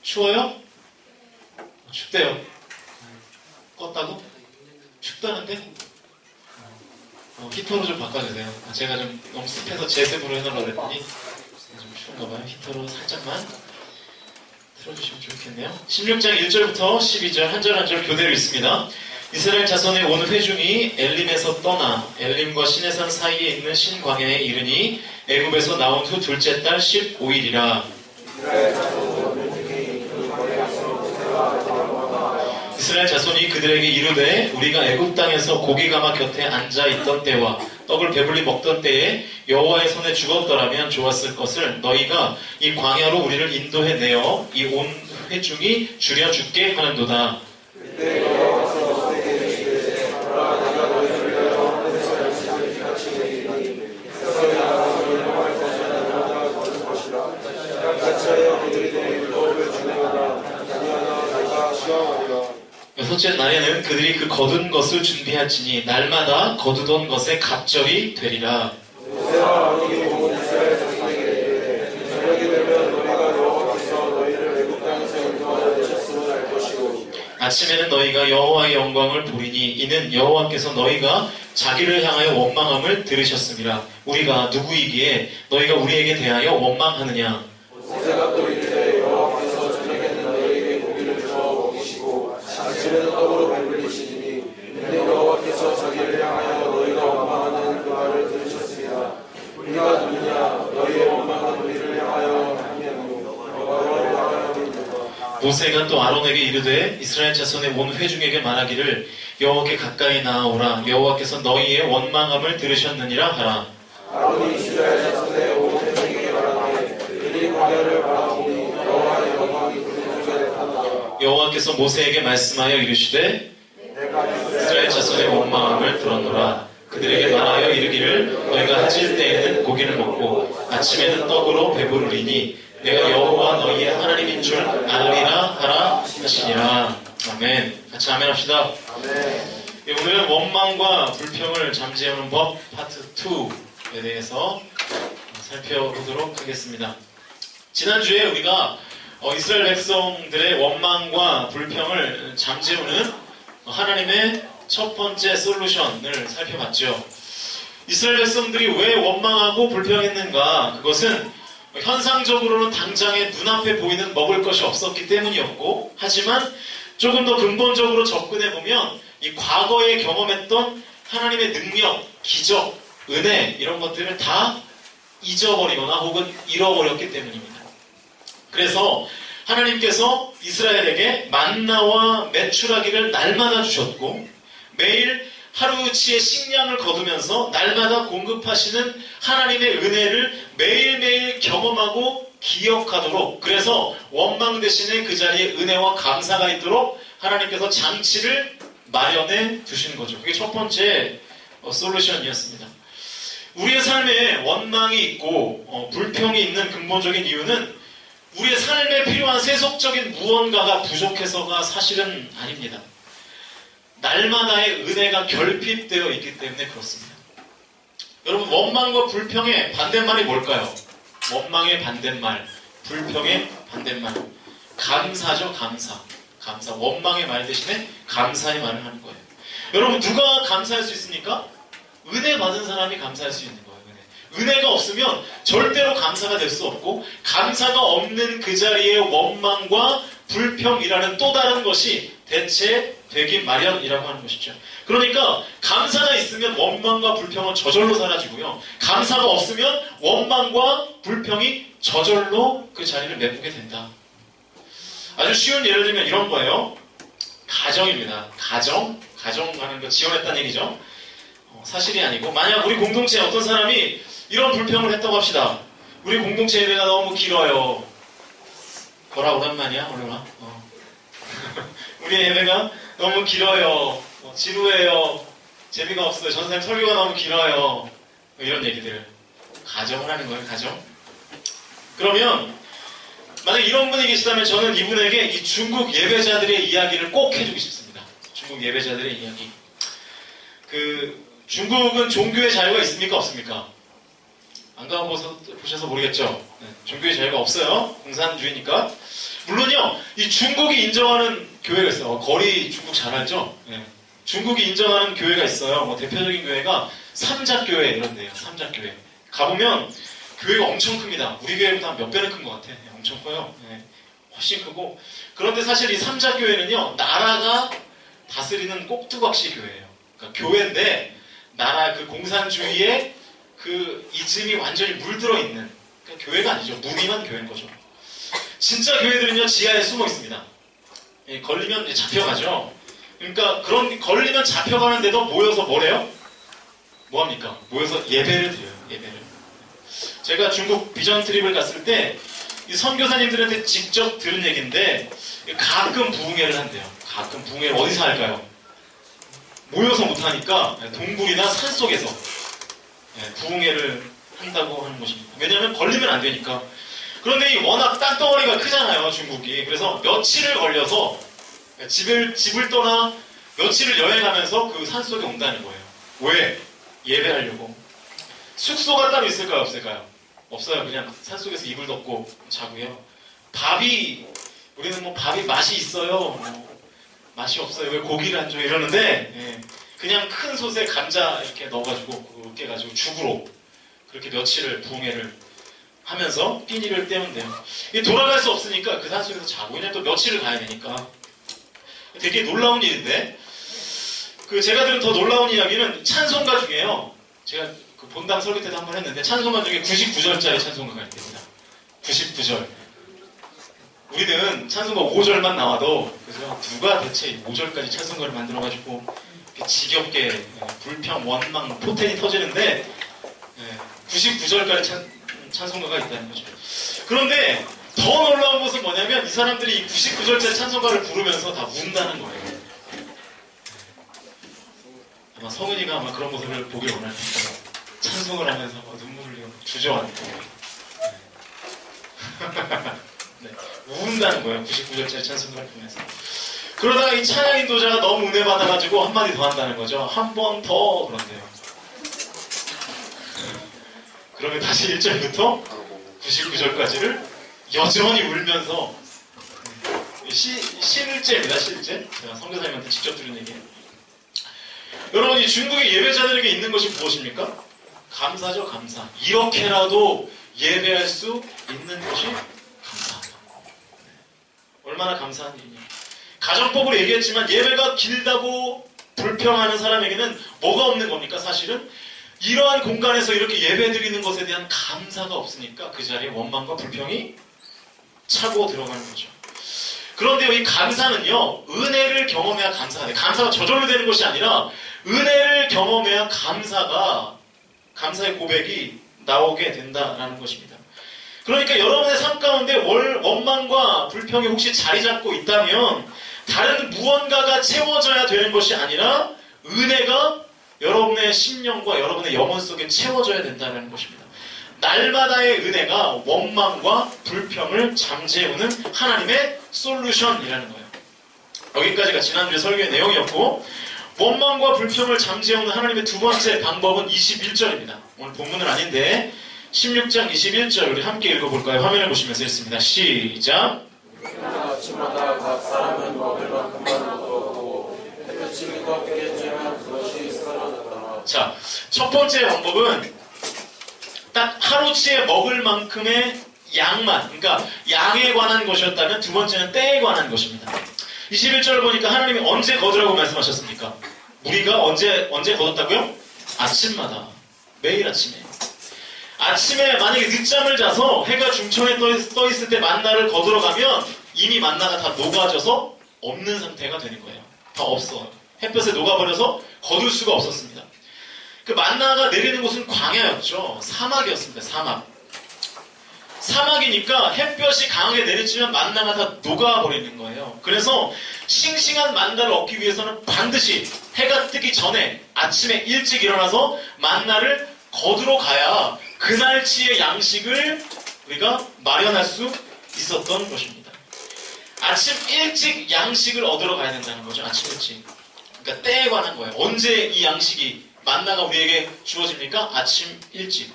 추워요? 춥대요. 껐다고? 춥다는데? 히터로 좀 바꿔주세요. 제가 좀 너무 습해서 제습으로 해놓으려고 했더니 좀 추운가봐요. 히터로 살짝만 틀어주시면 좋겠네요. 16장 1절부터 12절 한 절 한 절 교대로 있습니다. 이스라엘 자손의 온 회중이 엘림에서 떠나 엘림과 시내산 사이에 있는 신광야에 이르니 애굽에서 나온 후 둘째 달 15일이라. 이스라엘 자손이 그들에게 이르되 우리가 애굽 땅에서 고기가마 곁에 앉아있던 때와 떡을 배불리 먹던 때에 여호와의 손에 죽었더라면 좋았을 것을 너희가 이 광야로 우리를 인도해 내어 이 온 회중이 줄여 죽게 하는도다. 여섯째 날에는 그들이 그 거둔 것을 준비할지니 날마다 거두던 것의 갑절이 되리라. 아침에는 너희가 여호와의 영광을 보리니 이는 여호와께서 너희가 자기를 향하여 원망함을 들으셨음이라. 우리가 누구이기에 너희가 우리에게 대하여 원망하느냐. 모세가 또 이르되 여호와께서 저녁에는 너희에게 고기를 주어 먹이시고 아침에는 떡으로 배불리시니 이는 여호와께서 자기를 향하여 너희가 원망하는 그 말을 들으셨습니다. 우리가 누구냐 너희의 원망한 우리를 향하여 하냐고 여호와를 향하여 믿는다. 모세가 또 아론에게 이르되 이스라엘 자손의 온 회중에게 말하기를 여호와께 가까이 나아오라. 여호와께서 너희의 원망함을 들으셨느니라 하라. 아론이 이스라엘 자손의 온 회중에게 말하되 그들이 광야를 바라보니 여호와의 영광이 그들 중에 나타나더라. 여호와께서 모세에게 말씀하여 이르시되 이스라엘 자손의 원망함을 들었노라. 그들에게 말하여 이르기를 너희가 해질 때에는 고기를 먹고 아침에는 떡으로 배부르리니 내가 여호와 너희의 하나님인 줄 알리라 하라 하시니라. 아멘. 같이 아멘 합시다. 아멘. 오늘은 원망과 불평을 잠재우는 법 파트 2에 대해서 살펴보도록 하겠습니다. 지난주에 우리가 이스라엘 백성들의 원망과 불평을 잠재우는 하나님의 첫 번째 솔루션을 살펴봤죠. 이스라엘 백성들이 왜 원망하고 불평했는가? 그것은 현상적으로는 당장에 눈앞에 보이는 먹을 것이 없었기 때문이었고, 하지만 조금 더 근본적으로 접근해보면 이 과거에 경험했던 하나님의 능력, 기적, 은혜 이런 것들을 다 잊어버리거나 혹은 잃어버렸기 때문입니다. 그래서 하나님께서 이스라엘에게 만나와 메추라기를 날마다 주셨고 매일 하루치의 식량을 거두면서 날마다 공급하시는 하나님의 은혜를 매일매일 경험하고 기억하도록, 그래서 원망 대신에 그 자리에 은혜와 감사가 있도록 하나님께서 장치를 마련해 두신 거죠. 그게 첫 번째 솔루션이었습니다. 우리의 삶에 원망이 있고 불평이 있는 근본적인 이유는 우리의 삶에 필요한 세속적인 무언가가 부족해서가 사실은 아닙니다. 날마다의 은혜가 결핍되어 있기 때문에 그렇습니다. 여러분, 원망과 불평의 반대말이 뭘까요? 원망의 반대말, 불평의 반대말. 감사죠, 감사. 감사. 원망의 말 대신에 감사의 말을 하는 거예요. 여러분, 누가 감사할 수 있습니까? 은혜 받은 사람이 감사할 수 있는 거예요. 은혜가 없으면 절대로 감사가 될 수 없고, 감사가 없는 그 자리에 원망과 불평이라는 또 다른 것이 대체되기 마련이라고 하는 것이죠. 그러니까 감사가 있으면 원망과 불평은 저절로 사라지고요. 감사가 없으면 원망과 불평이 저절로 그 자리를 메꾸게 된다. 아주 쉬운 예를 들면 이런 거예요. 가정입니다. 가정하는 거 지원했다는 얘기죠. 사실이 아니고, 만약 우리 공동체에 어떤 사람이 이런 불평을 했다고 합시다. 우리 공동체 예배가 너무 길어요. 뭐라 오랜만이야? 오늘아. 우리 예배가 너무 길어요. 지루해요. 재미가 없어요. 전사님 설교가 너무 길어요. 이런 얘기들. 가정을 하는 거예요. 가정. 그러면 만약 이런 분이 계시다면 저는 이분에게 이 중국 예배자들의 이야기를 꼭 해주고 싶습니다. 중국 예배자들의 이야기. 중국은 종교의 자유가 있습니까? 없습니까? 안 가보셔서 모르겠죠? 네, 종교의 자유가 없어요. 공산주의니까. 물론요, 이 중국이 인정하는 교회가 있어요. 거리 중국 잘 알죠? 네. 중국이 인정하는 교회가 있어요. 뭐 대표적인 교회가 삼작교회 이런 데요. 삼작교회. 가보면 교회가 엄청 큽니다. 우리 교회보다 몇 배는 큰 것 같아. 네, 엄청 커요. 네, 훨씬 크고. 그런데 사실 이 삼작교회는요, 나라가 다스리는 꼭두각시 교회예요. 그러니까 교회인데 나라 그 공산주의의 그 이즘이 완전히 물들어 있는 그러니까 교회가 아니죠. 무기만 교회인 거죠. 진짜 교회들은요 지하에 숨어 있습니다. 예, 걸리면 이제 잡혀가죠. 그러니까 그런 걸리면 잡혀가는데도 모여서 뭐래요? 뭐합니까? 모여서 예배를 드려요. 예배를. 제가 중국 비전 트립을 갔을 때 이 선교사님들한테 직접 들은 얘기인데 가끔 부흥회를 한대요. 가끔 부흥회를 어디서 할까요? 모여서 못하니까 동굴이나 산속에서 부흥회를 한다고 하는 것입니다. 왜냐하면 걸리면 안 되니까. 그런데 이 워낙 땅덩어리가 크잖아요, 중국이. 그래서 며칠을 걸려서 집을 떠나 며칠을 여행하면서 그 산속에 온다는 거예요. 왜? 예배하려고. 숙소가 따로 있을까요, 없을까요? 없어요. 그냥 산속에서 이불 덮고 자고요. 우리는 뭐 밥이 맛이 있어요. 뭐 맛이 없어요. 왜 고기를 안 줘? 이러는데 그냥 큰 솥에 감자 이렇게 넣어가지고 그렇게 해가지고 죽으로 그렇게 며칠을 부흥회를 하면서 끼니를 때운대요. 이게 돌아갈 수 없으니까 그 산속에서 자고 왜냐면 또 며칠을 가야 되니까 되게 놀라운 일인데 제가 들은 더 놀라운 이야기는 찬송가 중에요. 제가 그 본당 설교 때도 한번 했는데 찬송가 중에 99절짜리 찬송가가 있답니다. 99절. 우리는 찬송가 5절만 나와도 그래서 누가 대체 5절까지 찬송가를 만들어가지고 지겹게 불평, 원망, 포텐이 터지는데 99절까지 찬송가가 있다는 거죠. 그런데 더 놀라운 것은 뭐냐면 이 사람들이 이 99절짜리 찬송가를 부르면서 다 운다는 거예요. 아마 성은이가 아마 그런 모습을 보길 원할 텐데 찬송을 하면서 눈물 흘리고 주저앉고 네, 운다는 거예요. 99절짜리 찬송가를 보면서. 그러다가 이 찬양 인도자가 너무 은혜 받아가지고 한마디 더 한다는 거죠. 한 번 더 그런데요. 그러면 다시 1절부터 99절까지를 여전히 울면서 실제입니다. 실제. 제가 선교사님한테 직접 들은 얘기예요. 여러분 이 중국의 예배자들에게 있는 것이 무엇입니까? 감사죠. 감사. 이렇게라도 예배할 수 있는 것이 감사하다. 얼마나 감사한 일이냐. 가정법으로 얘기했지만 예배가 길다고 불평하는 사람에게는 뭐가 없는 겁니까? 사실은 이러한 공간에서 이렇게 예배드리는 것에 대한 감사가 없으니까 그 자리에 원망과 불평이 차고 들어가는 거죠. 그런데요, 이 감사는요, 은혜를 경험해야 감사해요. 감사가 저절로 되는 것이 아니라 은혜를 경험해야 감사의 고백이 나오게 된다라는 것입니다. 그러니까 여러분의 삶 가운데 원망과 불평이 혹시 자리 잡고 있다면 다른 무언가가 채워져야 되는 것이 아니라 은혜가 여러분의 심령과 여러분의 영혼 속에 채워져야 된다는 것입니다. 날마다의 은혜가 원망과 불평을 잠재우는 하나님의 솔루션이라는 거예요. 여기까지가 지난주에 설교의 내용이었고 원망과 불평을 잠재우는 하나님의 두 번째 방법은 21절입니다. 오늘 본문은 아닌데 16장 21절 우리 함께 읽어볼까요? 화면을 보시면서 읽습니다. 시작! 아침마다 각 사람은 먹을 만큼만 얻어오고 햇볕이 꺾이겠지만 그것이 사라졌다. 자, 첫 번째 방법은 딱 하루치에 먹을 만큼의 양만, 그러니까 양에 관한 것이었다면 두 번째는 때에 관한 것입니다. 21절을 보니까 하나님이 언제 거두라고 말씀하셨습니까? 우리가 언제 거뒀다고요? 아침마다, 매일 아침에. 아침에 만약에 늦잠을 자서 해가 중천에 떠 있을 때 만나를 거두러 가면 이미 만나가 다 녹아져서 없는 상태가 되는 거예요. 다 없어. 햇볕에 녹아버려서 거둘 수가 없었습니다. 그 만나가 내리는 곳은 광야였죠. 사막이었습니다. 사막이니까 햇볕이 강하게 내리치면 만나가 다 녹아버리는 거예요. 그래서 싱싱한 만나를 얻기 위해서는 반드시 해가 뜨기 전에 아침에 일찍 일어나서 만나를 거두러 가야 그날치의 양식을 우리가 마련할 수 있었던 것입니다. 아침 일찍 양식을 얻으러 가야 된다는 거죠. 아침 일찍. 그러니까 때에 관한 거예요. 언제 이 양식이 만나가 우리에게 주어집니까? 아침 일찍.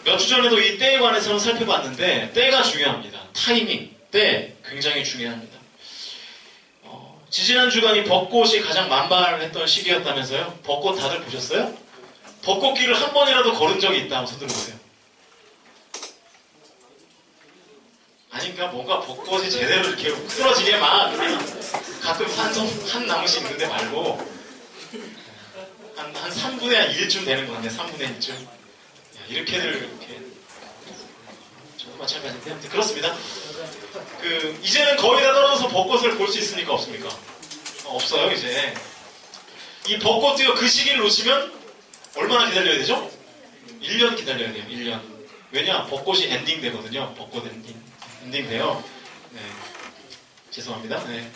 몇 주 전에도 이 때에 관해서는 살펴봤는데 때가 중요합니다. 타이밍, 때 굉장히 중요합니다. 지지난 주간이 벚꽃이 가장 만발했던 시기였다면서요? 벚꽃 다들 보셨어요? 벚꽃길을 한 번이라도 걸은 적이 있다 하면 손 들어보세요. 아니, 그러니까 뭔가 벚꽃이 제대로 이렇게 쓰러지게 막 그냥 가끔 한 나무씩 있는데 말고 한 3분의 1쯤 되는 것 같네. 3분의 1쯤. 이렇게들 이렇게. 저도 마찬가지인데 아무튼 그렇습니다. 이제는 거의 다 떨어져서 벚꽃을 볼 수 있습니까? 없습니까? 없어요 이제. 이 벚꽃도요, 그 시기를 놓치면 얼마나 기다려야 되죠? 1년 기다려야 돼요. 1년. 왜냐? 벚꽃이 엔딩 되거든요. 벚꽃 엔딩 돼요. 네. 죄송합니다. 네.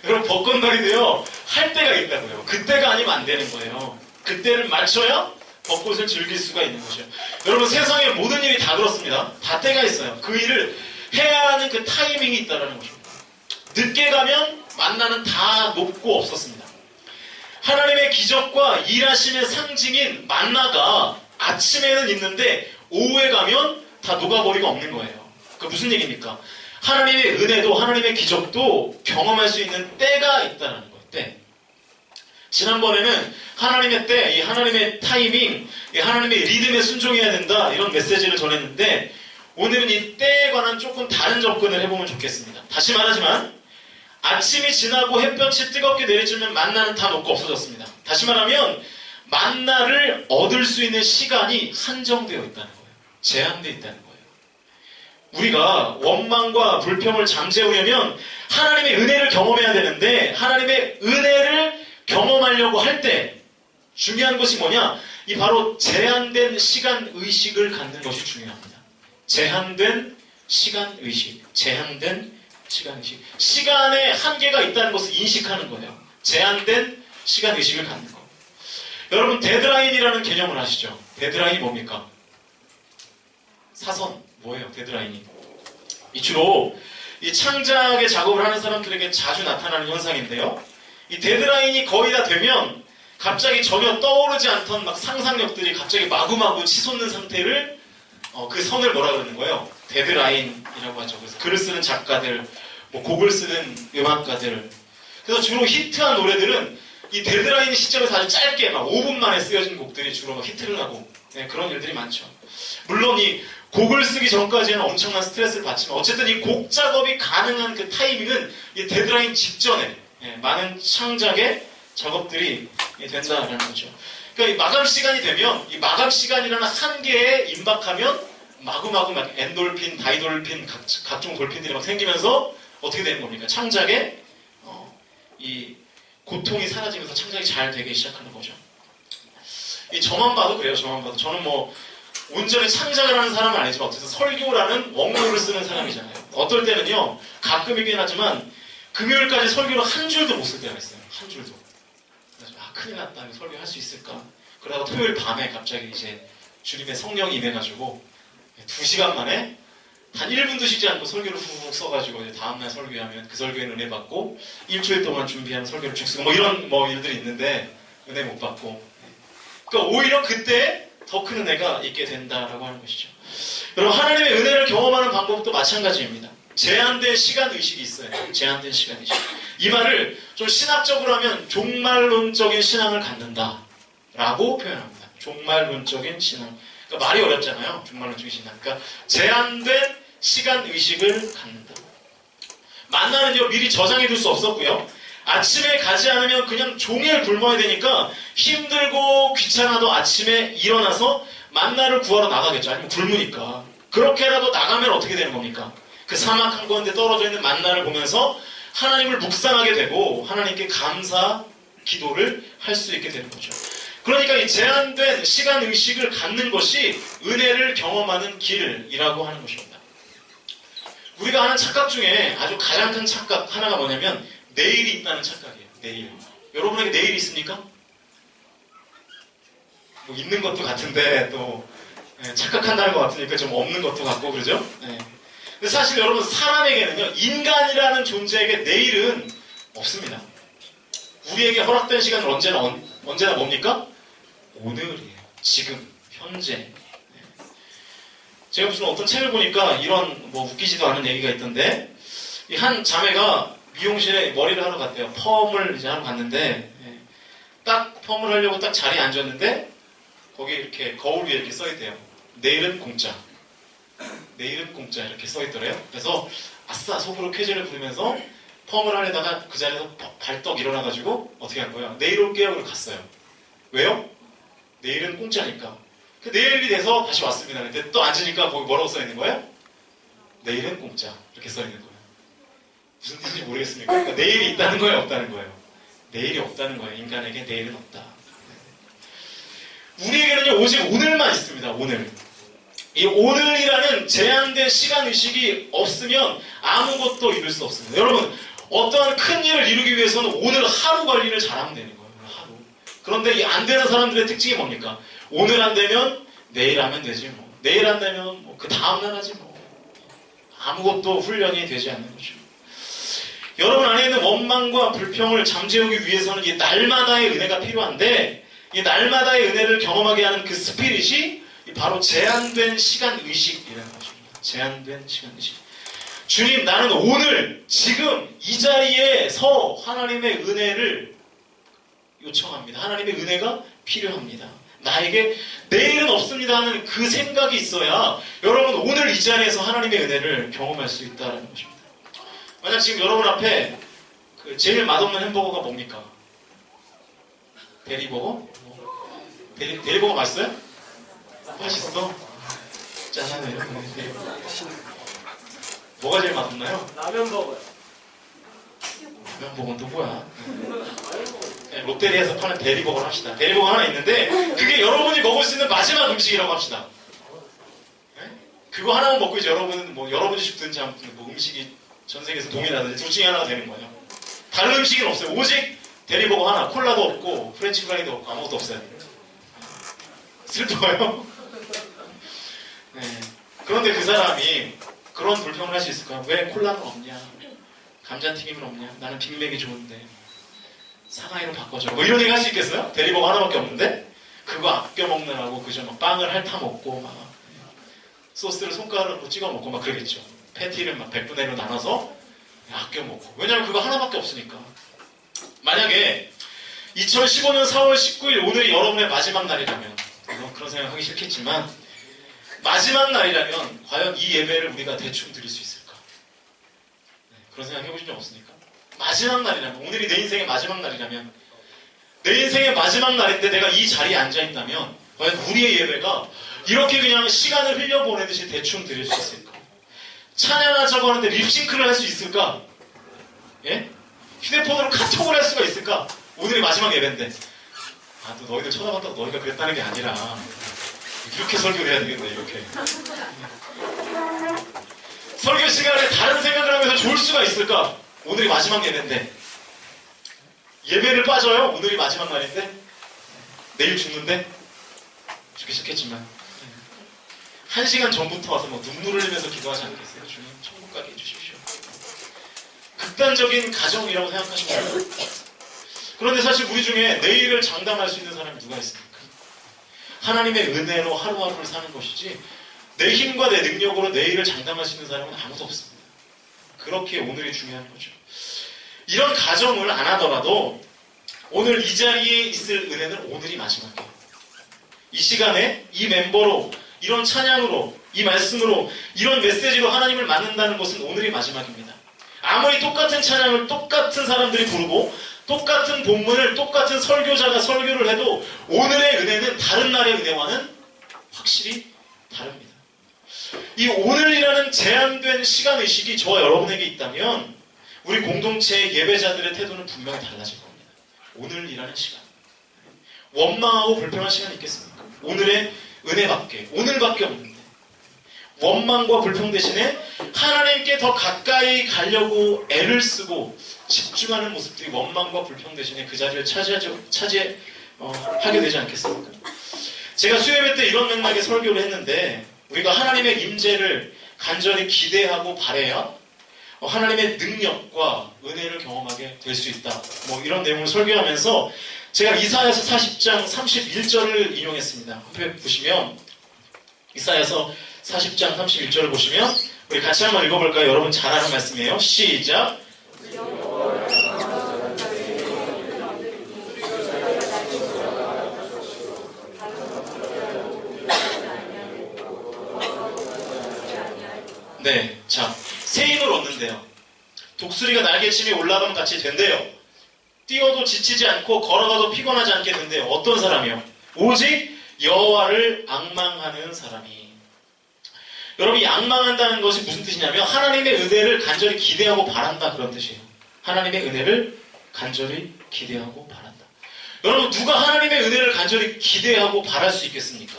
여러분, 벚꽃놀이도요, 할 때가 있다고요. 그때가 아니면 안 되는 거예요. 그때를 맞춰야 벚꽃을 즐길 수가 있는 거죠. 여러분, 세상의 모든 일이 다 그렇습니다. 다 때가 있어요. 그 일을 해야 하는 그 타이밍이 있다는 것입니다. 늦게 가면 만나는 다 높고 없었습니다. 하나님의 기적과 일하심의 상징인 만나가 아침에는 있는데 오후에 가면 다 녹아버리고 없는 거예요. 그 무슨 얘기입니까? 하나님의 은혜도 하나님의 기적도 경험할 수 있는 때가 있다는 거예요. 때. 지난번에는 하나님의 때, 이 하나님의 타이밍, 이 하나님의 리듬에 순종해야 된다, 이런 메시지를 전했는데 오늘은 이 때에 관한 조금 다른 접근을 해보면 좋겠습니다. 다시 말하지만 아침이 지나고 햇볕이 뜨겁게 내리쬐면 만나는 다 녹고 없어졌습니다. 다시 말하면 만나를 얻을 수 있는 시간이 한정되어 있다는 거예요. 제한되어 있다는 거예요. 우리가 원망과 불평을 잠재우려면 하나님의 은혜를 경험해야 되는데 하나님의 은혜를 경험하려고 할 때 중요한 것이 뭐냐? 이 바로 제한된 시간 의식을 갖는 것이 중요합니다. 제한된 시간 의식, 제한된 시간 의식. 시간에 한계가 있다는 것을 인식하는 거예요. 제한된 시간 의식을 갖는 거. 여러분, 데드라인이라는 개념을 아시죠? 데드라인이 뭡니까? 사선. 뭐예요? 데드라인이. 주로 이 창작의 작업을 하는 사람들에게 자주 나타나는 현상인데요. 이 데드라인이 거의 다 되면 갑자기 전혀 떠오르지 않던 막 상상력들이 갑자기 마구마구 치솟는 상태를 그 선을 뭐라 그러는 거예요? 데드라인이라고 하죠. 그래서 글을 쓰는 작가들, 뭐 곡을 쓰는 음악가들. 그래서 주로 히트한 노래들은 이 데드라인 시점에서 아주 짧게 막 5분 만에 쓰여진 곡들이 주로 막 히트를 하고, 네, 그런 일들이 많죠. 물론 이 곡을 쓰기 전까지는 엄청난 스트레스를 받지만 어쨌든 이 곡 작업이 가능한 그 타이밍은 이 데드라인 직전에 많은 창작의 작업들이 된다는 거죠. 그러니까 이 마감 시간이 되면 이 마감 시간이라는 한계에 임박하면 마구마구 막 엔돌핀, 다이돌핀, 각종 돌핀들이 막 생기면서 어떻게 되는 겁니까? 창작의 이 고통이 사라지면서 창작이 잘 되기 시작하는 거죠. 저만 봐도 그래요. 저만 봐도. 저는 뭐 온전히 창작을 하는 사람은 아니지만 어쨌든 설교라는 원고를 쓰는 사람이잖아요. 어떨 때는요, 가끔이긴 하지만 금요일까지 설교를 한 줄도 못 쓸 때가 있어요. 한 줄도. 그래서 큰일 났다. 설교할 수 있을까? 그러다가 토요일 밤에 갑자기 이제 주님의 성령이 임해가지고 2시간 만에 한 1분도 쉬지 않고 설교를 훅 써가지고 이제 다음날 설교하면 그 설교에는 은혜 받고 일주일 동안 준비한 설교를 쭉 쓰고 뭐 이런 일들이 있는데 은혜 못 받고. 그러니까 오히려 그때 더 큰 은혜가 있게 된다라고 하는 것이죠. 여러분, 하나님의 은혜를 경험하는 방법도 마찬가지입니다. 제한된 시간 의식이 있어요. 제한된 시간 의식. 이 말을 좀 신학적으로 하면 종말론적인 신앙을 갖는다라고 표현합니다. 종말론적인 신앙. 그러니까 말이 어렵잖아요. 종말론적인 신앙. 그러니까 제한된 시간 의식을 갖는다. 만나는요, 미리 저장해 둘 수 없었고요. 아침에 가지 않으면 그냥 종일 굶어야 되니까 힘들고 귀찮아도 아침에 일어나서 만나를 구하러 나가겠죠. 아니면 굶으니까. 그렇게라도 나가면 어떻게 되는 겁니까? 그 사막 한가운데 떨어져 있는 만나를 보면서 하나님을 묵상하게 되고 하나님께 감사 기도를 할 수 있게 되는 거죠. 그러니까 이 제한된 시간 의식을 갖는 것이 은혜를 경험하는 길이라고 하는 것입니다. 우리가 하는 착각 중에 아주 가장 큰 착각 하나가 뭐냐면 내일이 있다는 착각이에요. 내일. 여러분에게 내일이 있습니까? 뭐 있는 것도 같은데 또 착각한다는 것 같으니까 좀 없는 것도 같고 그러죠? 네. 근데 사실 여러분, 사람에게는요, 인간이라는 존재에게 내일은 없습니다. 우리에게 허락된 시간은 언제나 뭡니까? 오늘이에요. 지금, 현재. 제가 무슨 어떤 책을 보니까 이런 뭐 웃기지도 않은 얘기가 있던데, 이 한 자매가 미용실에 머리를 하러 갔대요. 펌을 이제 하러 갔는데, 딱 펌을 하려고 딱 자리에 앉았는데, 거기 이렇게 거울 위에 이렇게 써있대요. 내일은 공짜. 내일은 공짜 이렇게 써있더래요. 그래서 아싸 속으로 쾌재를 부리면서 펌을 하려다가 그 자리에서 발떡 일어나가지고 어떻게 할 거예요? 내일 올게요. 그러고 갔어요. 왜요? 내일은 공짜니까. 그 내일이 돼서 다시 왔습니다. 근데 또 앉으니까 거기 뭐라고 써있는 거예요? 내일은 공짜. 이렇게 써있는 거예요. 무슨 뜻인지 모르겠습니까? 그러니까 내일이 있다는 거예요? 없다는 거예요? 내일이 없다는 거예요. 인간에게 내일은 없다. 우리에게는요, 오직 오늘만 있습니다. 오늘. 이 오늘이라는 제한된 시간의식이 없으면 아무것도 이룰 수 없습니다. 여러분, 어떠한 큰 일을 이루기 위해서는 오늘 하루 관리를 잘하면 되는 거예요. 오늘 하루. 그런데 이 안 되는 사람들의 특징이 뭡니까? 오늘 안 되면 내일 하면 되지 뭐. 내일 안 되면 뭐 그 다음날 하지 뭐. 아무것도 훈련이 되지 않는 거죠. 여러분 안에 있는 원망과 불평을 잠재우기 위해서는 이 날마다의 은혜가 필요한데, 이 날마다의 은혜를 경험하게 하는 그 스피릿이 바로 제한된 시간의식이라는 것입니다. 제한된 시간의식. 주님, 나는 오늘 지금 이 자리에서 하나님의 은혜를 요청합니다. 하나님의 은혜가 필요합니다. 나에게 내일은 없습니다 하는 그 생각이 있어야 여러분 오늘 이 자리에서 하나님의 은혜를 경험할 수 있다는 것입니다. 만약 지금 여러분 앞에 그 제일 맛없는 햄버거가 뭡니까? 대리버거? 대리버거 맛있어요? 맛있어? 짠하네요. 뭐가 제일 맛없나요? 라면 먹어요. 라면버거는 또 뭐야? 롯데리아에서 파는 대리버거를 합시다. 대리버거 하나 있는데 그게 여러분이 먹을 수 있는 마지막 음식이라고 합시다. 네? 그거 하나만 먹고 이제 여러분은 뭐 여러분이 싶든지 아무튼 뭐 음식이 전 세계에서 동일하든지 둘 중에 하나가 되는 거예요. 다른 음식은 없어요. 오직 대리버거 하나, 콜라도 없고 프렌치 프라이도 없고 아무것도 없어요. 슬퍼요. 네. 그런데 그 사람이 그런 불평을 할 수 있을까요? 왜 콜라는 없냐? 감자튀김은 없냐? 나는 빅맥이 좋은데 사과이로 바꿔줘. 뭐 이런 얘기 할 수 있겠어요? 대리버거 하나밖에 없는데 그거 아껴 먹느라고 그저 막 빵을 핥아 먹고 막 소스를 손가락으로 찍어 먹고 막 그러겠죠. 패티를 막 100분의 1로 나눠서 아껴 먹고. 왜냐면 그거 하나밖에 없으니까. 만약에 2015년 4월 19일 오늘이 여러분의 마지막 날이라면, 그런 생각하기 싫겠지만 마지막 날이라면 과연 이 예배를 우리가 대충 드릴 수 있을까? 네, 그런 생각 해보신 적 없습니까? 마지막 날이라면, 오늘이 내 인생의 마지막 날이라면, 내 인생의 마지막 날인데 내가 이 자리에 앉아있다면 과연 우리의 예배가 이렇게 그냥 시간을 흘려보내듯이 대충 드릴 수 있을까? 찬양하자고 하는데 립싱크를 할 수 있을까? 예? 휴대폰으로 카톡을 할 수가 있을까? 오늘이 마지막 예배인데, 아, 또 너희들 쳐다봤다고 너희가 그랬다는 게 아니라 이렇게 설교를 해야 되겠네. 이렇게 설교 시간에 다른 생각을 하면서 좋을 수가 있을까? 오늘이 마지막 예배인데 예배를 빠져요? 오늘이 마지막 날인데 내일 죽는데? 죽기 싫겠지만 1시간 전부터 와서 뭐 눈물을 흘리면서 기도하지 않겠어요? 주님 천국 가게 해주십시오. 극단적인 가정이라고 생각하시면 돼요. 그런데 사실 우리 중에 내일을 장담할 수 있는 사람이 누가 있습니까? 하나님의 은혜로 하루하루를 사는 것이지 내 힘과 내 능력으로 내일을 장담할 수 있는 사람은 아무도 없습니다. 그렇게 오늘이 중요한 거죠. 이런 가정을 안 하더라도 오늘 이 자리에 있을 은혜는 오늘이 마지막이에요. 이 시간에 이 멤버로, 이런 찬양으로, 이 말씀으로, 이런 메시지로 하나님을 만난다는 것은 오늘이 마지막입니다. 아무리 똑같은 찬양을 똑같은 사람들이 부르고 똑같은 본문을 똑같은 설교자가 설교를 해도 오늘의 은혜는 다른 날의 은혜와는 확실히 다릅니다. 이 오늘이라는 제한된 시간의식이 저와 여러분에게 있다면 우리 공동체의 예배자들의 태도는 분명히 달라질 겁니다. 오늘이라는 시간. 원망하고 불평한 시간이 있겠습니까? 오늘의 은혜밖에, 오늘밖에 없는데 원망과 불평 대신에 하나님께 더 가까이 가려고 애를 쓰고 집중하는 모습들이 원망과 불평 대신에 그 자리를 하게 되지 않겠습니까? 제가 수요예배 때 이런 맥락의 설교를 했는데 우리가 하나님의 임재를 간절히 기대하고 바라야 하나님의 능력과 은혜를 경험하게 될 수 있다. 뭐 이런 내용을 설교하면서 제가 이사야서 40장 31절을 인용했습니다. 한번 보시면 이사야서 40장 31절을 보시면 우리 같이 한번 읽어볼까요? 여러분 잘 아는 말씀이에요. 시작. 네, 자, 새 힘을 얻는데요. 독수리가 날개침이 올라가면 같이 된대요. 뛰어도 지치지 않고 걸어가도 피곤하지 않게 된대요. 어떤 사람이요? 오직 여호와를 앙망하는 사람이. 여러분, 이 앙망한다는 것이 무슨 뜻이냐면 하나님의 은혜를 간절히 기대하고 바란다, 그런 뜻이에요. 하나님의 은혜를 간절히 기대하고 바란다. 여러분, 누가 하나님의 은혜를 간절히 기대하고 바랄 수 있겠습니까?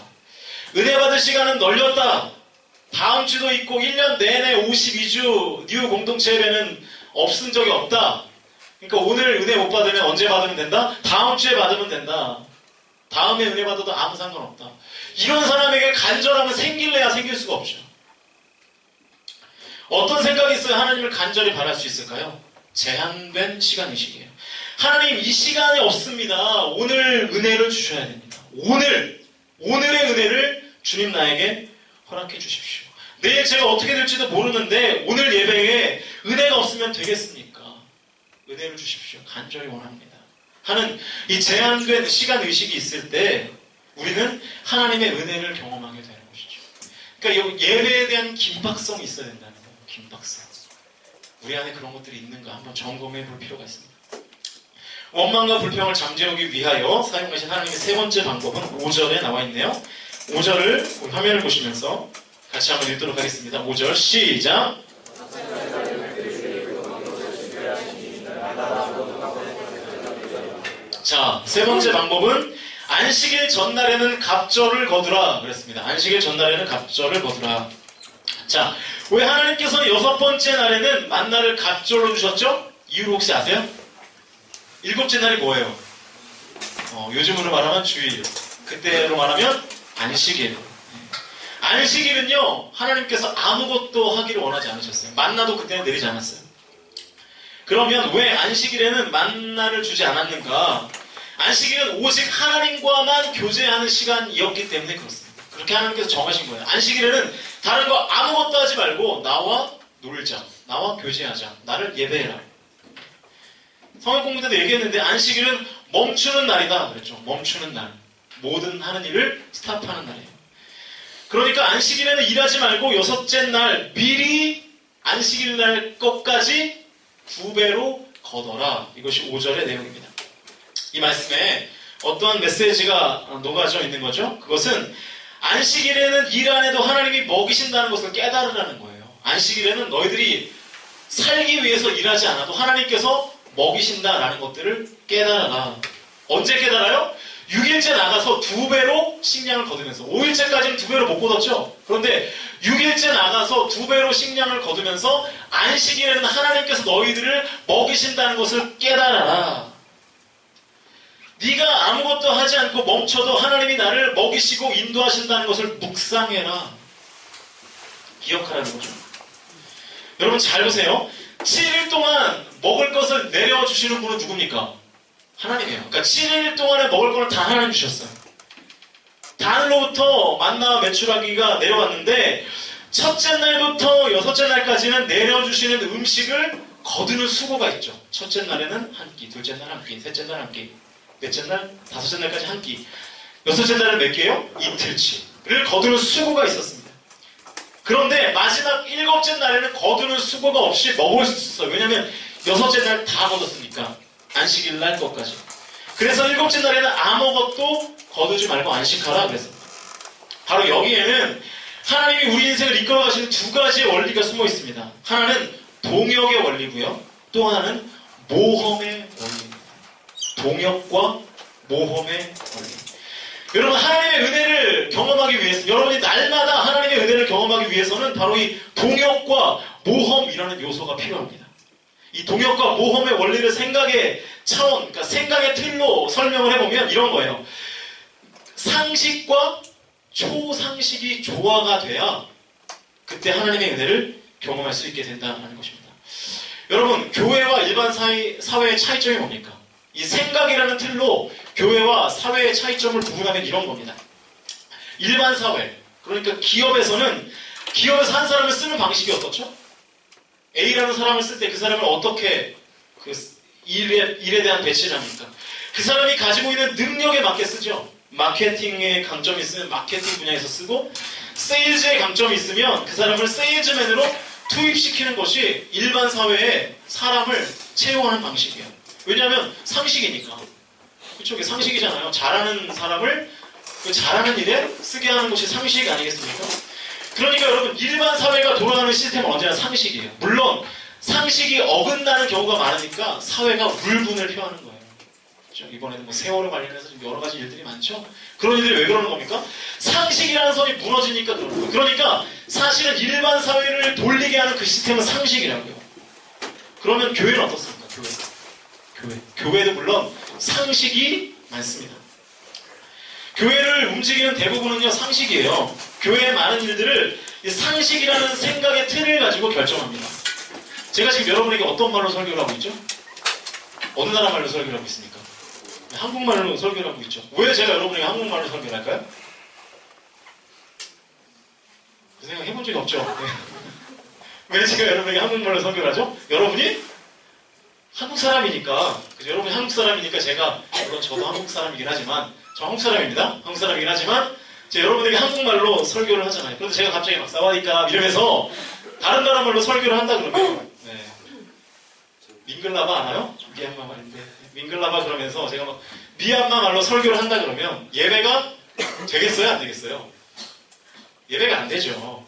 은혜 받을 시간은 널렸다. 다음 주도 있고 1년 내내 52주 뉴 공동체 예배는 없은 적이 없다. 그러니까 오늘 은혜 못 받으면 언제 받으면 된다? 다음 주에 받으면 된다. 다음에 은혜 받아도 아무 상관없다. 이런 사람에게 간절함은 생길래야 생길 수가 없죠. 어떤 생각이 있어야 하나님을 간절히 바랄 수 있을까요? 제한된 시간의식이에요. 하나님, 이 시간이 없습니다. 오늘 은혜를 주셔야 됩니다. 오늘의 은혜를 주님 나에게 허락해 주십시오. 내일 제가 어떻게 될지도 모르는데 오늘 예배에 은혜가 없으면 되겠습니까? 은혜를 주십시오. 간절히 원합니다. 하는 이 제한된 시간의식이 있을 때 우리는 하나님의 은혜를 경험하게 되는 것이죠. 그러니까 예배에 대한 긴박성이 있어야 된다는 거예요. 긴박성. 우리 안에 그런 것들이 있는가 한번 점검해 볼 필요가 있습니다. 원망과 불평을 잠재우기 위하여 사용하신 하나님의 세 번째 방법은 5절에 나와 있네요. 5절을 화면을 보시면서 같이 한번 읽도록 하겠습니다. 5절 시작. 자, 세 번째 방법은 안식일 전날에는 갑절을 거두라 그랬습니다. 안식일 전날에는 갑절을 거두라. 자, 왜 하나님께서 여섯 번째 날에는 만나를 갑절로 주셨죠? 이유를 혹시 아세요? 일곱째 날이 뭐예요? 요즘으로 말하면 주일, 그때로 말하면 안식일. 안식일은요, 하나님께서 아무것도 하기를 원하지 않으셨어요. 만나도 그때는 내리지 않았어요. 그러면 왜 안식일에는 만나를 주지 않았는가? 안식일은 오직 하나님과만 교제하는 시간이었기 때문에 그렇습니다. 그렇게 하나님께서 정하신 거예요. 안식일에는 다른 거 아무것도 하지 말고 나와 놀자, 나와 교제하자, 나를 예배해라. 성경 공부 때도 얘기했는데 안식일은 멈추는 날이다 그랬죠. 멈추는 날. 모든 하는 일을 스탑하는 날이에요. 그러니까 안식일에는 일하지 말고 여섯째 날 미리 안식일 날 것까지 2배로 거둬라. 이것이 5절의 내용입니다. 이 말씀에 어떠한 메시지가 녹아져 있는 거죠? 그것은 안식일에는 일 안 해도 하나님이 먹이신다는 것을 깨달으라는 거예요. 안식일에는 너희들이 살기 위해서 일하지 않아도 하나님께서 먹이신다라는 것들을 깨달아라. 언제 깨달아요? 6일째 나가서 2배로 식량을 거두면서 5일째까지는 2배로 못 거뒀죠. 그런데 6일째 나가서 2배로 식량을 거두면서 안식일에는 하나님께서 너희들을 먹이신다는 것을 깨달아라. 네가 아무것도 하지 않고 멈춰도 하나님이 나를 먹이시고 인도하신다는 것을 묵상해라. 기억하라는 거죠. 여러분 잘 보세요. 7일 동안 먹을 것을 내려주시는 분은 누굽니까? 하나님이에요. 그러니까 7일 동안에 먹을 것을 다 하나님 주셨어요. 하늘로부터 만나와 메추라기가 내려왔는데 첫째 날부터 여섯째 날까지는 내려주시는 음식을 거두는 수고가 있죠. 첫째 날에는 한 끼, 둘째 날 한 끼, 셋째 날 한 끼, 넷째 날, 다섯째 날까지 한 끼, 여섯째 날은 몇 개요? 이틀치를 거두는 수고가 있었습니다. 그런데 마지막 7째 날에는 거두는 수고가 없이 먹을 수 있었어요. 왜냐하면 여섯째 날 다 거뒀으니까. 안식일 날 것까지. 그래서 7째 날에는 아무것도 거두지 말고 안식하라 그랬습니다. 바로 여기에는 하나님이 우리 인생을 이끌어 가시는 2가지의 원리가 숨어 있습니다. 하나는 동역의 원리고요. 또 하나는 모험의 원리입니다. 동역과 모험의 원리. 여러분 하나님의 은혜를 경험하기 위해서, 여러분이 날마다 하나님의 은혜를 경험하기 위해서는 바로 이 동역과 모험이라는 요소가 필요합니다. 이 동역과 모험의 원리를 생각의 차원, 그러니까 생각의 틀로 설명을 해보면 이런 거예요. 상식과 초상식이 조화가 돼야 그때 하나님의 은혜를 경험할 수 있게 된다는 것입니다. 여러분, 교회와 일반 사회의 차이점이 뭡니까? 이 생각이라는 틀로 교회와 사회의 차이점을 구분하면 이런 겁니다. 일반 사회, 그러니까 기업에서 한 사람을 쓰는 방식이 어떻죠? A라는 사람을 쓸 때 그 사람을 어떻게 그 일에 대한 배치를 합니까? 그 사람이 가지고 있는 능력에 맞게 쓰죠. 마케팅에 강점이 있으면 마케팅 분야에서 쓰고, 세일즈에 강점이 있으면 그 사람을 세일즈맨으로 투입시키는 것이 일반 사회에 사람을 채용하는 방식이에요. 왜냐하면 상식이니까. 그쵸? 그게 상식이잖아요. 잘하는 사람을 그 잘하는 일에 쓰게 하는 것이 상식 아니겠습니까? 그러니까 여러분, 일반 사회가 돌아가는 시스템은 언제나 상식이에요. 물론 상식이 어긋나는 경우가 많으니까 사회가 울분을 표하는 거예요. 그렇죠? 이번에는 뭐 세월호 관련해서 좀 여러 가지 일들이 많죠? 그런 일들이 왜 그러는 겁니까? 상식이라는 선이 무너지니까 그러는 거예요. 그러니까 사실은 일반 사회를 돌리게 하는 그 시스템은 상식이라고요. 그러면 교회는 어떻습니까? 교회도 물론 상식이 많습니다. 교회를 움직이는 대부분은요, 상식이에요. 교회의 많은 일들을 상식이라는 생각의 틀을 가지고 결정합니다. 제가 지금 여러분에게 어떤 말로 설교를 하고 있죠? 어느 나라 말로 설교를 하고 있습니까? 한국말로 설교를 하고 있죠. 왜 제가 여러분에게 한국말로 설교를 할까요? 그 생각 해본 적이 없죠? 네. 왜 제가 여러분에게 한국말로 설교를 하죠? 여러분이 한국 사람이니까, 그죠? 여러분이 한국 사람이니까 제가, 물론 저도 한국 사람이긴 하지만, 저 한국 사람입니다. 한국 사람이긴 하지만, 제가 여러분에게 한국말로 설교를 하잖아요. 그런데 제가 갑자기 막 사와디카 이러면서 다른 나라 말로 설교를 한다 그러면, 네. 밍글라바 아나요? 미얀마 말인데. 밍글라바 그러면서 제가 막 미얀마 말로 설교를 한다 그러면 예배가 되겠어요? 안 되겠어요? 예배가 안 되죠.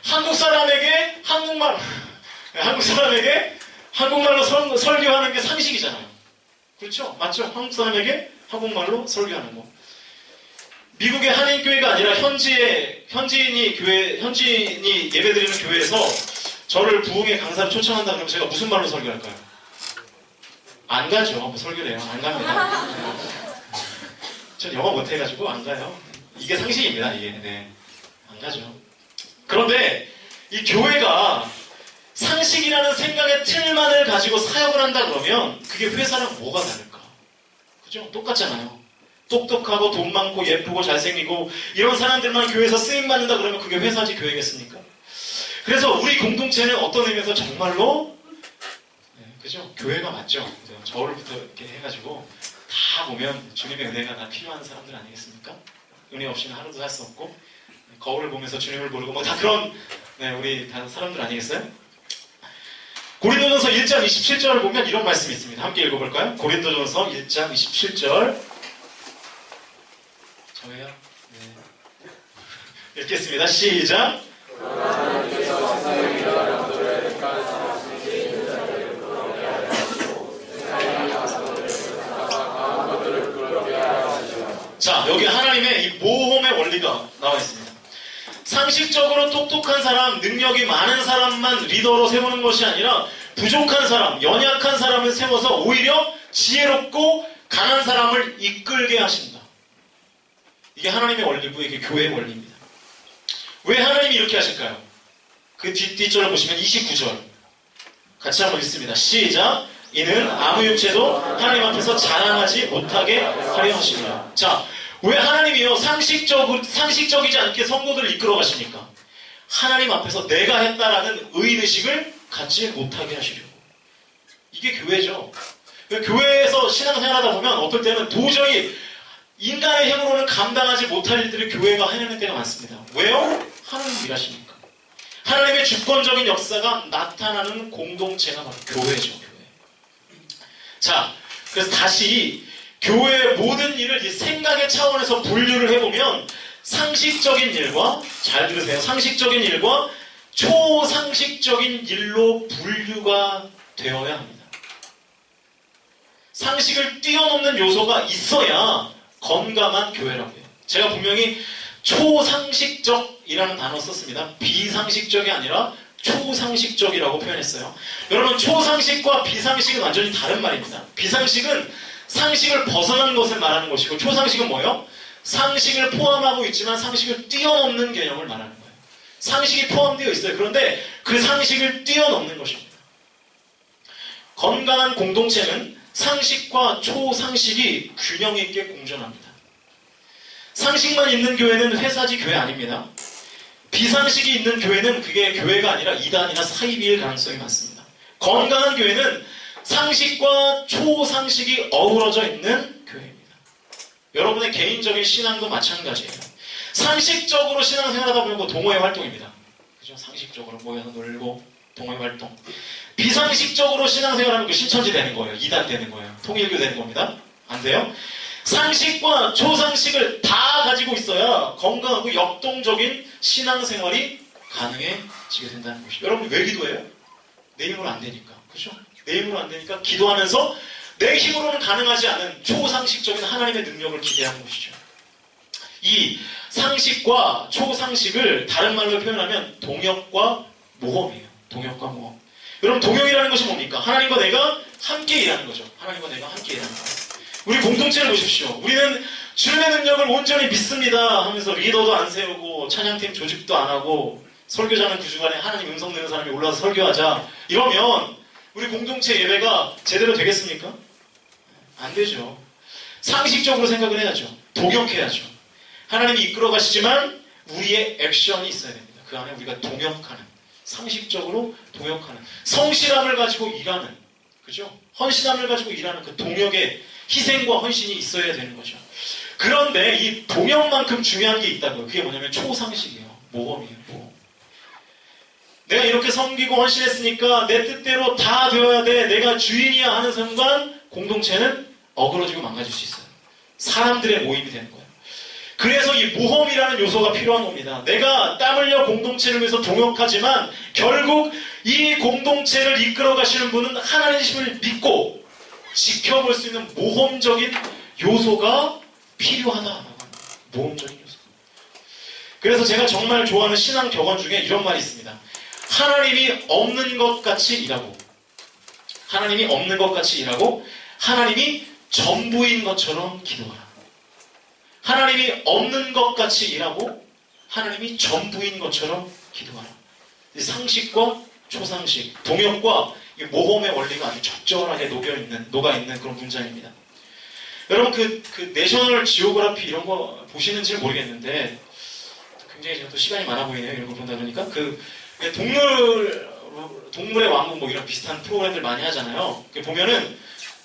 한국 사람에게 한국 사람에게 한국말로 설교하는 게 상식이잖아요. 그렇죠? 맞죠? 한국 사람에게 한국말로 설교하는 거. 미국의 한인교회가 아니라 현지인이 예배드리는 교회에서 저를 부흥의 강사로 초청한다 그러면 제가 무슨 말로 설교할까요? 안 가죠. 뭐 설교를 해요. 안 갑니다. 전 영어 못해가지고 안 가요. 이게 상식입니다. 이게. 네. 안 가죠. 그런데 이 교회가 상식이라는 생각의 틀만을 가지고 사역을 한다 그러면 그게 회사랑 뭐가 다를까? 그죠? 똑같잖아요. 똑똑하고 돈 많고 예쁘고 잘생기고 이런 사람들만 교회에서 쓰임받는다 그러면 그게 회사지 교회겠습니까? 그래서 우리 공동체는 어떤 의미에서 정말로 그죠? 교회가 맞죠? 저울부터 이렇게 해가지고 다 보면 주님의 은혜가 다 필요한 사람들 아니겠습니까? 은혜 없이는 하루도 살 수 없고 거울을 보면서 주님을 모르고 뭐 다 그런 우리 다 사람들 아니겠어요? 고린도전서 1장 27절을 보면 이런 말씀이 있습니다. 함께 읽어볼까요? 고린도전서 1장 27절 저예요? 네. 읽겠습니다. 시작! 자, 여기 하나님의 이 모험의 원리가 나와 있습니다. 상식적으로 똑똑한 사람, 능력이 많은 사람만 리더로 세우는 것이 아니라 부족한 사람, 연약한 사람을 세워서 오히려 지혜롭고 강한 사람을 이끌게 하신다. 이게 하나님의 원리고 이게 교회의 원리입니다. 왜 하나님이 이렇게 하실까요? 그 뒷절을 보시면 29절 같이 한번 읽습니다. 시작! 이는 아무 육체도 하나님 앞에서 자랑하지 못하게 하려 하시니라. 자, 왜 하나님이요 상식적이지 않게 성도들을 이끌어 가십니까? 하나님 앞에서 내가 했다라는 의의식을 갖지 못하게 하시려고. 이게 교회죠. 교회에서 신앙생활하다 보면 어떨 때는 도저히 인간의 힘으로는 감당하지 못할 일들을 교회가 해내는 때가 많습니다. 왜요? 하나님 일하시니까. 하나님의 주권적인 역사가 나타나는 공동체가 바로 교회죠. 교회. 자, 그래서 다시 교회의 모든 일을 이 생각의 차원에서 분류를 해보면 상식적인 일과, 잘 들으세요, 상식적인 일과 초상식적인 일로 분류가 되어야 합니다. 상식을 뛰어넘는 요소가 있어야 건강한 교회라고 해요. 제가 분명히 초상식적이라는 단어 썼습니다. 비상식적이 아니라 초상식적이라고 표현했어요. 여러분, 초상식과 비상식은 완전히 다른 말입니다. 비상식은 상식을 벗어난 것을 말하는 것이고, 초상식은 뭐예요? 상식을 포함하고 있지만 상식을 뛰어넘는 개념을 말하는 거예요. 상식이 포함되어 있어요. 그런데 그 상식을 뛰어넘는 것입니다. 건강한 공동체는 상식과 초상식이 균형 있게 공존합니다. 상식만 있는 교회는 회사지 교회 아닙니다. 비상식이 있는 교회는 그게 교회가 아니라 이단이나 사이비일 가능성이 많습니다. 건강한 교회는 상식과 초상식이 어우러져 있는 교회입니다. 여러분의 개인적인 신앙도 마찬가지예요. 상식적으로 신앙생활하다 보면 동호회 활동입니다. 그죠? 상식적으로 모여서 놀고 동호회 활동. 비상식적으로 신앙생활하면 그 신천지 되는 거예요. 이단 되는 거예요. 통일교 되는 겁니다. 안 돼요? 상식과 초상식을 다 가지고 있어야 건강하고 역동적인 신앙생활이 가능해지게 된다는 것이죠. 여러분 왜 기도해요? 내 힘으로 안 되니까. 그죠? 내 힘으로 안 되니까 기도하면서 내 힘으로는 가능하지 않은 초상식적인 하나님의 능력을 기대하는 것이죠. 이 상식과 초상식을 다른 말로 표현하면 동역과 모험이에요. 동역과 모험. 여러분 동역이라는 것이 뭡니까? 하나님과 내가 함께 일하는 거죠. 하나님과 내가 함께 일하는 거예요. 우리 공동체를 보십시오. 우리는 주님의 능력을 온전히 믿습니다 하면서 리더도 안 세우고 찬양팀 조직도 안 하고 설교자는 그 주간에 하나님 음성 내는 사람이 올라와서 설교하자 이러면 우리 공동체 예배가 제대로 되겠습니까? 안 되죠. 상식적으로 생각을 해야죠. 동역해야죠. 하나님이 이끌어 가시지만 우리의 액션이 있어야 됩니다. 그 안에 우리가 동역하는, 상식적으로 동역하는, 성실함을 가지고 일하는, 그죠? 헌신함을 가지고 일하는 그 동역의 희생과 헌신이 있어야 되는 거죠. 그런데 이 동역만큼 중요한 게 있다고요. 그게 뭐냐면 초상식이에요. 모험이에요. 모험. 내가 이렇게 섬기고 헌신했으니까 내 뜻대로 다 되어야 돼. 내가 주인이야 하는 순간 공동체는 어그러지고 망가질 수 있어요. 사람들의 모임이 되는 거예요. 그래서 이 모험이라는 요소가 필요한 겁니다. 내가 땀 흘려 공동체를 위해서 동역하지만 결국 이 공동체를 이끌어 가시는 분은 하나님을 믿고 지켜볼 수 있는 모험적인 요소가 필요하다. 모험적인 요소. 그래서 제가 정말 좋아하는 신앙 격언 중에 이런 말이 있습니다. 하나님이 없는 것 같이 일하고 하나님이 없는 것 같이 일하고 하나님이 전부인 것처럼 기도하라. 하나님이 없는 것 같이 일하고 하나님이 전부인 것처럼 기도하라. 상식과 초상식, 동역과 모험의 원리가 아주 적절하게 녹아있는 그런 문장입니다. 여러분 그 내셔널 지오그래피 이런 거 보시는지 모르겠는데 굉장히 제가 또 시간이 많아 보이네요. 이런 거 본다 보니까 동물의 왕국 뭐 이런 비슷한 프로그램들 많이 하잖아요. 보면은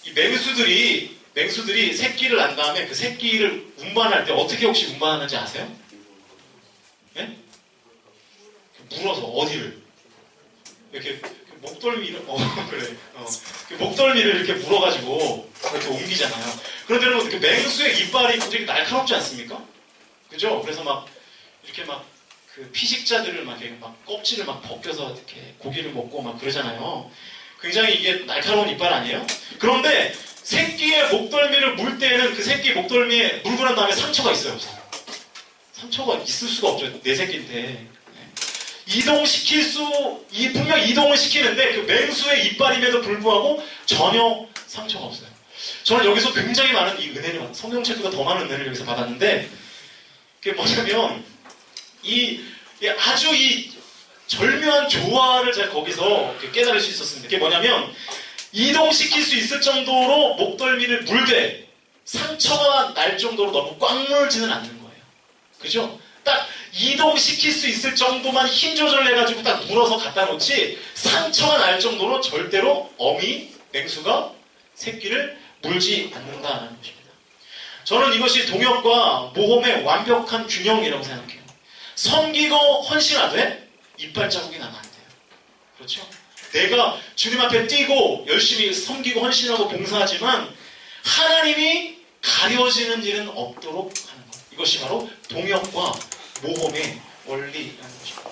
이 맹수들이 새끼를 낳은 다음에 그 새끼를 운반할 때 어떻게 혹시 운반하는지 아세요? 네? 물어서 어디를 이렇게 목덜미를 그래 목덜미를 이렇게 물어가지고 이렇게 옮기잖아요. 그런데 여러분 그 맹수의 이빨이 굉장히 날카롭지 않습니까? 그죠? 그래서 막 이렇게 막 그 피식자들을 막 껍질을 막 벗겨서 이렇게 고기를 먹고 막 그러잖아요. 굉장히 이게 날카로운 이빨 아니에요? 그런데 새끼의 목덜미를 물 때에는 그 새끼 목덜미에 물고 난 다음에 상처가 있어요. 상처가 있을 수가 없죠. 내 새끼인데. 분명 이동을 시키는데 그 맹수의 이빨임에도 불구하고 전혀 상처가 없어요. 저는 여기서 굉장히 많은 이 은혜를 받았어요. 성경책보다 더 많은 은혜를 여기서 받았는데 그게 뭐냐면 아주 이 절묘한 조화를 제가 거기서 깨달을 수 있었습니다. 그게 뭐냐면 이동시킬 수 있을 정도로 목덜미를 물되 상처가 날 정도로 너무 꽉 물지는 않는 거예요. 그죠? 딱 이동시킬 수 있을 정도만 힘 조절해가지고 딱 물어서 갖다 놓지 상처가 날 정도로 절대로 맹수가 새끼를 물지 않는다는 것입니다. 저는 이것이 동역과 모험의 완벽한 균형이라고 생각해요. 섬기고 헌신하되 이빨 자국이 나면 안 돼요. 그렇죠? 내가 주님 앞에 뛰고 열심히 섬기고 헌신하고 봉사하지만 하나님이 가려지는 일은 없도록 하는 것. 이것이 바로 동역과 모험의 원리라는 것입니다.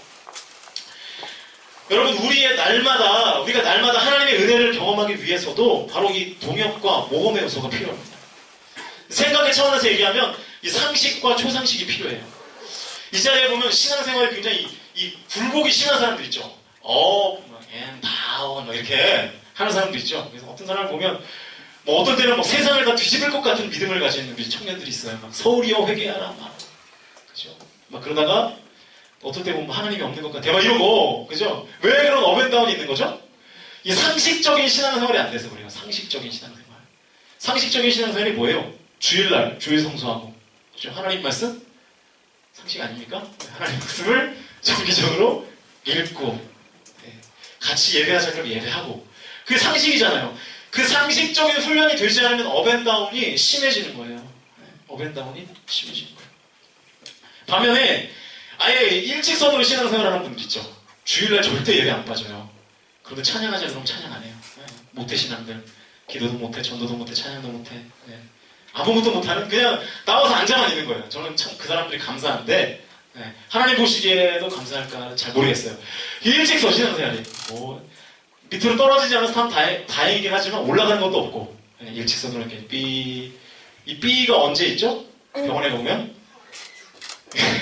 여러분 우리가 날마다 하나님의 은혜를 경험하기 위해서도 바로 이 동역과 모험의 요소가 필요합니다. 생각의 차원에서 얘기하면 이 상식과 초상식이 필요해요. 이 자리에 보면 신앙생활이 굉장히 이 굴곡이 심한 사람들 있죠. 이렇게 하는 사람도 있죠. 그래서 어떤 사람을 보면 어떤 때는 막 세상을 다 뒤집을 것 같은 믿음을 가진 우리 청년들이 있어요. 막 서울이여 회개하라 그죠? 막 그러다가 어떤 때 보면 하나님이 없는 것 같아. 막 이러고 그죠? 왜 그런 업앤다운이 있는 거죠? 이 상식적인 신앙생활이 안 돼서 그래요. 상식적인 신앙생활. 상식적인 신앙생활이 뭐예요? 주일 성수하고 그죠? 하나님 말씀? 상식 아닙니까? 하나님 말씀을 정기적으로 읽고, 같이 예배하자 그러면 예배하고. 그게 상식이잖아요. 그 상식적인 훈련이 되지 않으면 업앤다운이 심해지는 거예요. 업앤다운이 심해지는 거예요. 반면에 아예 일직선으로 신앙생활하는 분들 있죠. 주일날 절대 예배 안 빠져요. 그런데 찬양하자 그러면 찬양 안 해요. 모태신앙들. 기도도 못해, 전도도 못해, 찬양도 못해. 아무것도 못하는, 그냥 나와서 앉아만 있는 거예요. 저는 참 그 사람들이 감사한데, 하나님 보시기에도 감사할까 잘 모르겠어요. 일직선 신앙생활이. 밑으로 떨어지지 않아서 참 다행이긴 하지만 올라가는 것도 없고, 일직선으로 이렇게 이 B가 언제 있죠? 병원에 보면?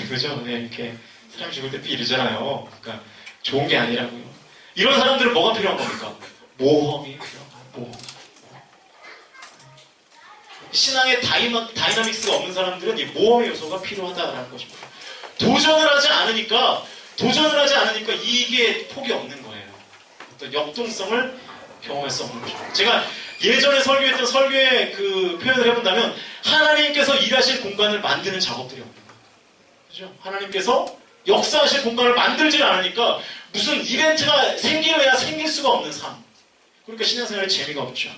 그죠? 이렇게 사람 죽을 때 B 이러잖아요. 그러니까 좋은 게 아니라고요. 이런 사람들은 뭐가 필요한 겁니까? 모험이 필요한 거예요. 모험. 신앙에 다이나믹스가 없는 사람들은 이 모험의 요소가 필요하다라는 것입니다. 도전을 하지 않으니까 이게 폭이 없는 거예요. 어떤 역동성을 경험할 수 없는 것입니다. 제가 예전에 설교했던 설교의 그 표현을 해본다면 하나님께서 일하실 공간을 만드는 작업들이 없는 거예요. 그죠? 하나님께서 역사하실 공간을 만들질 않으니까 무슨 이벤트가 생기려야 생길 수가 없는 삶. 그러니까 신앙생활에 재미가 없죠.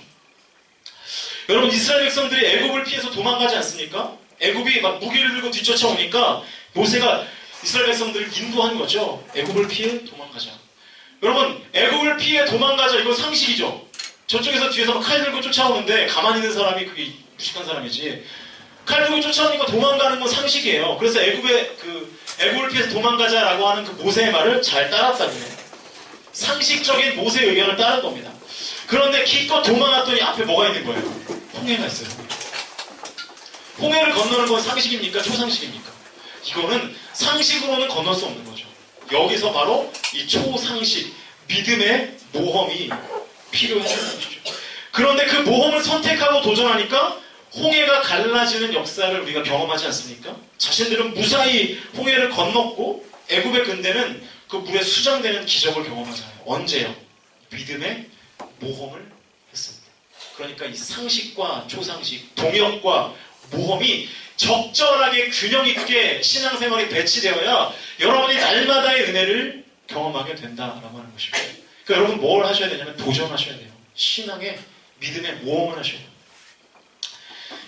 여러분, 이스라엘 백성들이 애굽을 피해서 도망가지 않습니까? 애굽이 막 무기를 들고 뒤쫓아오니까 모세가 이스라엘 백성들을 인도한 거죠. 애굽을 피해 도망가자. 여러분, 애굽을 피해 도망가자, 이건 상식이죠. 저쪽에서 뒤에서 막 칼 들고 쫓아오는데 가만히 있는 사람이 그게 무식한 사람이지. 칼 들고 쫓아오니까 도망가는 건 상식이에요. 그래서 애굽을 피해서 도망가자라고 하는 그 모세의 말을 잘 따랐다고 해요. 상식적인 모세의 의견을 따른 겁니다. 그런데 기껏 도망갔더니 앞에 뭐가 있는 거예요? 홍해가 있어요. 홍해를 건너는 건 상식입니까? 초상식입니까? 이거는 상식으로는 건널 수 없는 거죠. 여기서 바로 이 초상식, 믿음의 모험이 필요해지는 것이죠. 그런데 그 모험을 선택하고 도전하니까 홍해가 갈라지는 역사를 우리가 경험하지 않습니까? 자신들은 무사히 홍해를 건넜고 애굽의 근대는 그 물에 수장되는 기적을 경험하잖아요. 언제요? 믿음의 모험을 했습니다. 그러니까 이 상식과 초상식, 동역과 모험이 적절하게 균형 있게 신앙생활이 배치되어야 여러분이 날마다의 은혜를 경험하게 된다라고 하는 것입니다. 그러니까 여러분 뭘 하셔야 되냐면 도전하셔야 돼요. 신앙의 믿음의 모험을 하셔야 돼요.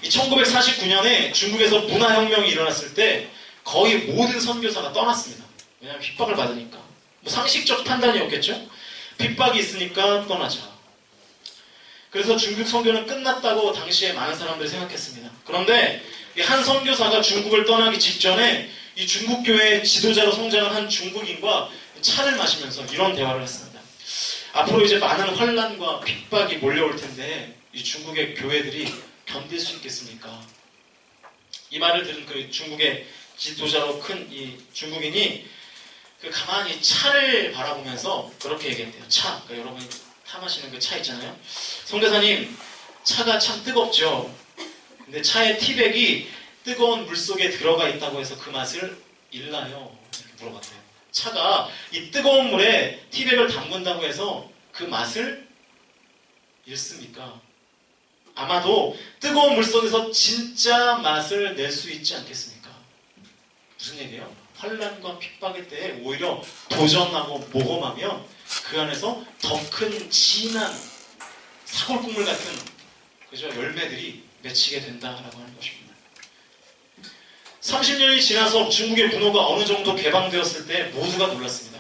이 1949년에 중국에서 문화혁명이 일어났을 때 거의 모든 선교사가 떠났습니다. 왜냐하면 핍박을 받으니까. 뭐 상식적 판단이었겠죠? 핍박이 있으니까 떠나자. 그래서 중국 선교는 끝났다고 당시에 많은 사람들이 생각했습니다. 그런데 한 선교사가 중국을 떠나기 직전에 이 중국 교회의 지도자로 성장한 한 중국인과 차를 마시면서 이런 대화를 했습니다. 앞으로 이제 많은 환란과 핍박이 몰려올 텐데 이 중국의 교회들이 견딜 수 있겠습니까? 이 말을 들은 그 중국의 지도자로 큰 이 중국인이 가만히 차를 바라보면서 그렇게 얘기했대요. 차. 그러니까 여러분이 타 마시는 그 차 있잖아요. 선교사님, 차가 참 뜨겁죠. 근데 차의 티백이 뜨거운 물 속에 들어가 있다고 해서 그 맛을 잃나요? 이렇게 물어봤대요. 차가 이 뜨거운 물에 티백을 담근다고 해서 그 맛을 잃습니까? 아마도 뜨거운 물 속에서 진짜 맛을 낼 수 있지 않겠습니까? 무슨 얘기예요? 환란과 핍박의 때에 오히려 도전하고 모험하면 그 안에서 더 큰 진한 사골국물 같은 그죠? 열매들이 맺히게 된다라고 하는 것입니다. 30년이 지나서 중국의 문호가 어느 정도 개방되었을 때 모두가 놀랐습니다.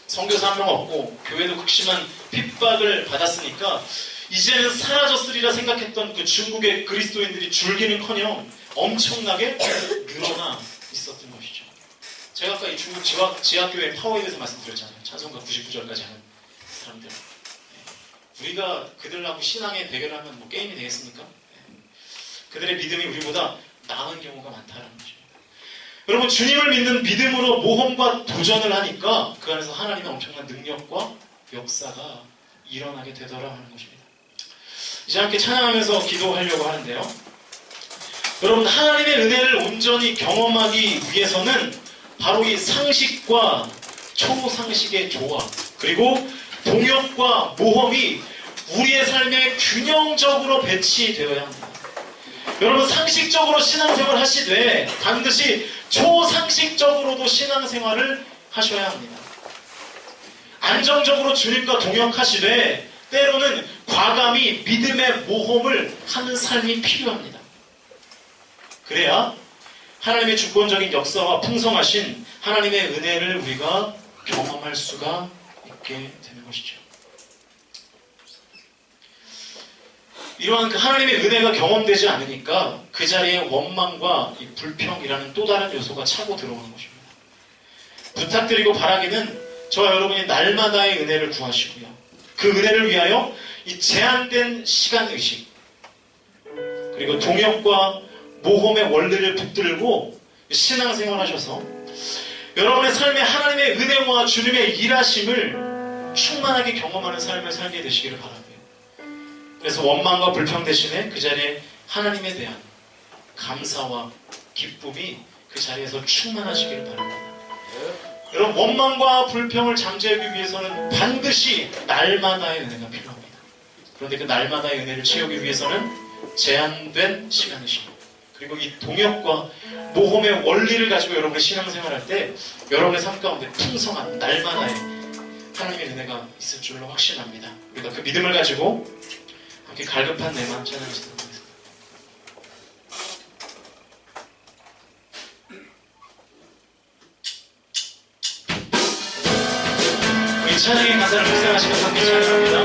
선교사 한 명 없고 교회도 극심한 핍박을 받았으니까 이제는 사라졌으리라 생각했던 그 중국의 그리스도인들이 줄기는커녕 엄청나게 늘어나 있었던 것이죠. 제가 아까 이 중국 지하교회 파워에 대해서 말씀드렸잖아요. 찬송가 99절까지 하는 사람들. 우리가 그들하고 신앙의 대결을 하면 뭐 게임이 되겠습니까? 그들의 믿음이 우리보다 나은 경우가 많다는 것입니다. 여러분, 주님을 믿는 믿음으로 모험과 도전을 하니까 그 안에서 하나님의 엄청난 능력과 역사가 일어나게 되더라 하는 것입니다. 이제 함께 찬양하면서 기도하려고 하는데요. 여러분, 하나님의 은혜를 온전히 경험하기 위해서는 바로 이 상식과 초상식의 조화, 그리고 동역과 모험이 우리의 삶에 균형적으로 배치되어야 합니다. 여러분, 상식적으로 신앙생활을 하시되 반드시 초상식적으로도 신앙생활을 하셔야 합니다. 안정적으로 주님과 동역하시되 때로는 과감히 믿음의 모험을 하는 삶이 필요합니다. 그래야 하나님의 주권적인 역사와 풍성하신 하나님의 은혜를 우리가 경험할 수가 있게 되는 것이죠. 이러한 그 하나님의 은혜가 경험되지 않으니까 그 자리에 원망과 이 불평이라는 또 다른 요소가 차고 들어오는 것입니다. 부탁드리고 바라기는 저와 여러분이 날마다의 은혜를 구하시고요. 그 은혜를 위하여 이 제한된 시간의식 그리고 동역과 모험의 원리를 붙들고 신앙생활 하셔서 여러분의 삶에 하나님의 은혜와 주님의 일하심을 충만하게 경험하는 삶을 살게 되시기를 바라고요. 그래서 원망과 불평 대신에 그 자리에 하나님에 대한 감사와 기쁨이 그 자리에서 충만하시기를 바랍니다. 여러분, 원망과 불평을 잠재우기 위해서는 반드시 날마다의 은혜가 필요합니다. 그런데 그 날마다의 은혜를 채우기 위해서는 제한된 시간이십니다. 그리고 이 동역과 모험의 원리를 가지고 여러분의 신앙생활할 때 여러분의 삶 가운데 풍성한 날마다의 하나님의 은혜가 있을 줄로 확신합니다. 우리가 그 믿음을 가지고 함께 갈급한 내 마음 찬양하시도록 하겠습니다. 우리 찬양의 가사를 묵상하시면서 함께 찬양합니다.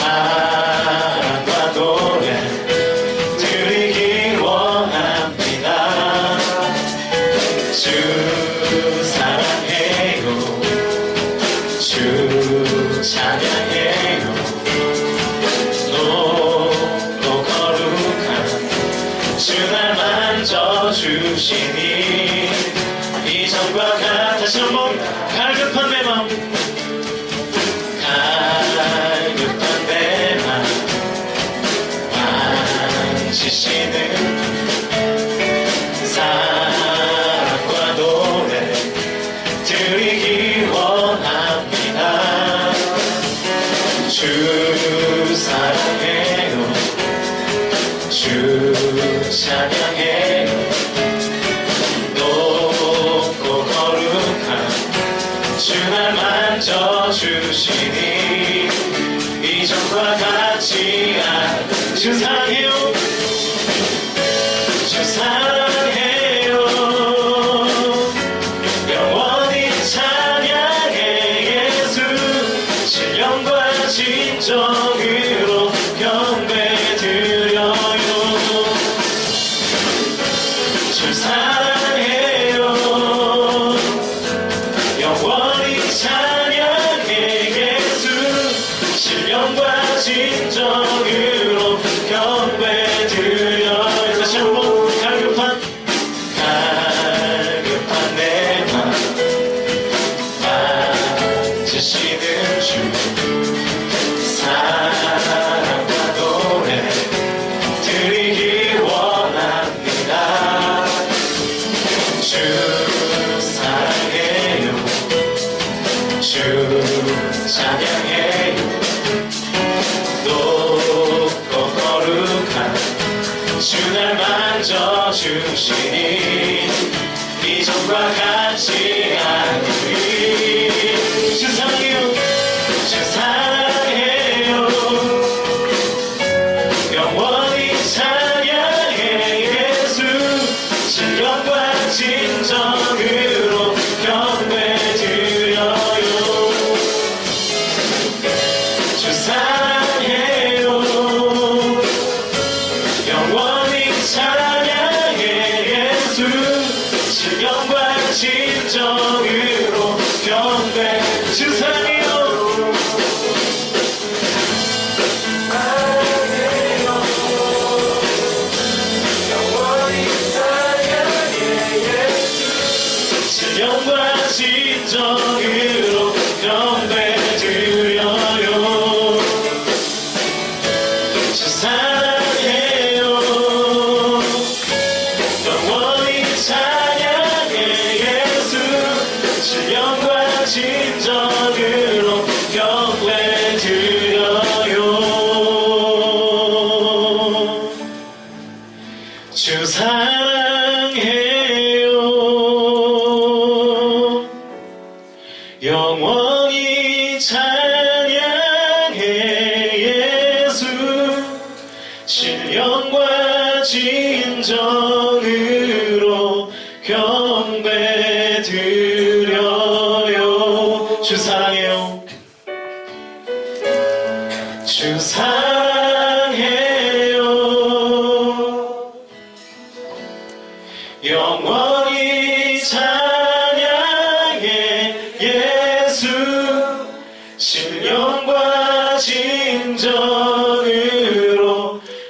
사랑과 노래 드리길 원합니다. 주 사랑해요, 주 찬양해요. 높고 거룩한 주 날 만져주시니 이전과 같아서 몸 갈급한 내 맘 갈급한 내 맘 만지시는 사랑과 노래 드리기 원합니다. 주 사랑해요, 주 찬양해요. 높고 거룩한 주 날 만져주시니 이전과 같지 않은 주 사랑해요, 주 사랑해요. 영원히 찬양해 예수. 신령과 진정으로 경배드려요. 주 사랑해요. 영원히 찬양해 예수. 신령과 진정으로 경배드려요. 다시 한번 갈급한 내 맘 만지시는 주. 사랑과 노래 드리기 원합니다. 주 사랑해요, 주 찬양해요. 높고 거룩한 주 날 만져주시니 이전과 같지 않으리. 주 사랑해요, 주 사랑해요. 영원히 찬양해 예수. 신령과 진정으로 경배드려요. 주 사랑해요. 영원히 찬양해 예수. 신령과 진정으로 경배. 주 사랑해요. 신령과 진정으로 경배드려요. 주 사랑해요. 영원히 영과 진정으로 경배 드려요. 주 사랑해요. 영원히 찬양해 예수. 신령과 진정으로 경배 드려요. 주 사랑해요. 주 사랑해요. 영원히 찬양해 예수. 신령과 진정으로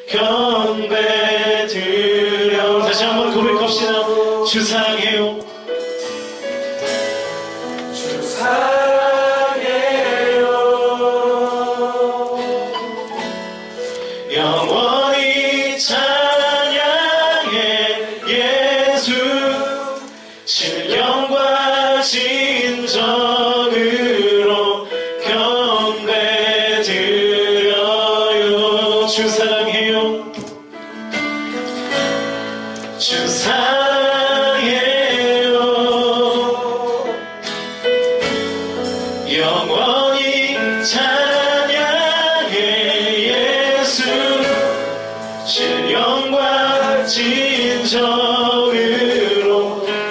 경배 드려. 다시 한번 고백합시다. 주 사랑해요. 주 사랑해요. 영원히 찬양해 예수. 신령과 진정으로 경배 드려요. 주 사랑해요. 주 사랑해요. 영원히 찬양해 예수. 신령과 진정으로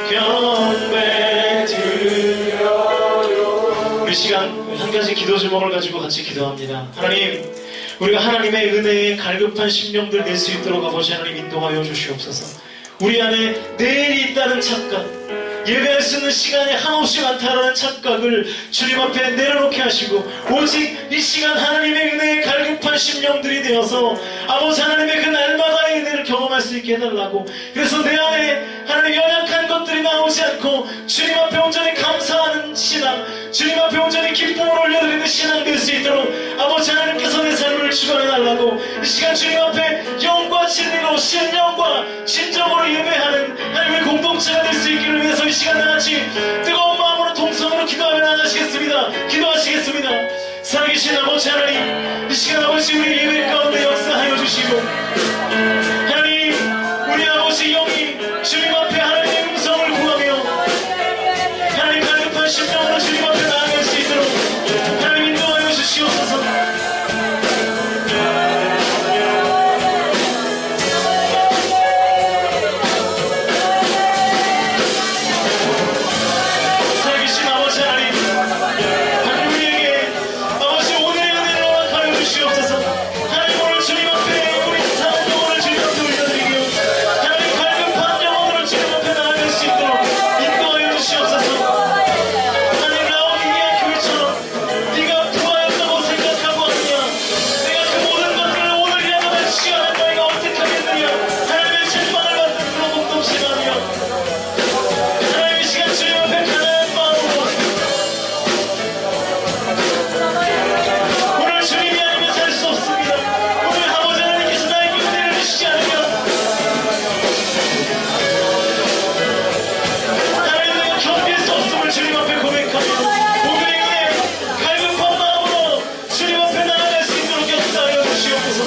경배 드려요. 우리 시간 한 가지 기도 제목을 가지고 같이 기도합니다. 하나님, 우리가 하나님의 은혜에 갈급한 심령들 낼 수 있도록 아버지 하나님 인도하여 주시옵소서. 우리 안에 내일이 있다는 착각, 예배할 수 있는 시간이 한없이 많다라는 착각을 주님 앞에 내려놓게 하시고, 오직 이 시간 하나님의 은혜에 갈급한 심령들이 되어서 아버지 하나님의 그 날마다의 은혜를 경험할 수 있게 해달라고. 그래서 내 안에 하나님 연약한 것들이 나오지 않고 주님 앞에 온전히 감사하는 신앙, 주님 앞에 온전히 기쁨을 올려드리는 신앙 될 수 있도록 아버지 하나님께서 내 삶을 주관해달라고. 이 시간 주님 앞에 영과 진리로 신령과 진정으로 예배하는 하나님의 공동체가 될 수 있기를 위해서 이 시간 다같이 뜨거운 마음으로 동성으로 기도하며 나가시겠습니다. 기도하시겠습니다. 살아계신 아버지 하나님, 이 시간 아버지 우리 예배 가운데 역사하여 주시고, 하나님 우리 아버지 영이 주님 앞에 하나님의 음성을 구하며 하나님 갈급한 심령으로 주님 앞에 나아갈 수 있도록 하나님 인도하여 주시옵소서. 살아계신 아버지 하나님, 하나님 우리에게 아버지 오늘의 은혜를 허락하여 주시옵소서. 하나님 오늘 주님 앞에 우리 사랑 영혼을 주님 앞에 올려드리며 하나님 갈급한 영혼으로 주님 앞에 나아갈 수 있도록 인도하여 주시옵소서. 하나님 라오디게아 교회처럼 네가 부하였다고 생각하고 하느냐, 내가 그 모든 것들을 오늘이라도 마치지 않은 너희가 어떻게 하겠느냐, 하나님의 책망을 받는 그런 공동체가 아니야. 하나님 이 시간 주님 앞에 가난한 마음으로 오늘 주님이 아니면 살 수 없습니다. 오늘 아버지 하나님께서 나에게 은혜를 주시지 않으면 하나님 내가 견딜 수 없음을 주님 앞에 고백하며 오늘의 은혜 갈급한 마음으로 주님 앞에 나아갈 수 있도록 역사하여 주시옵소서.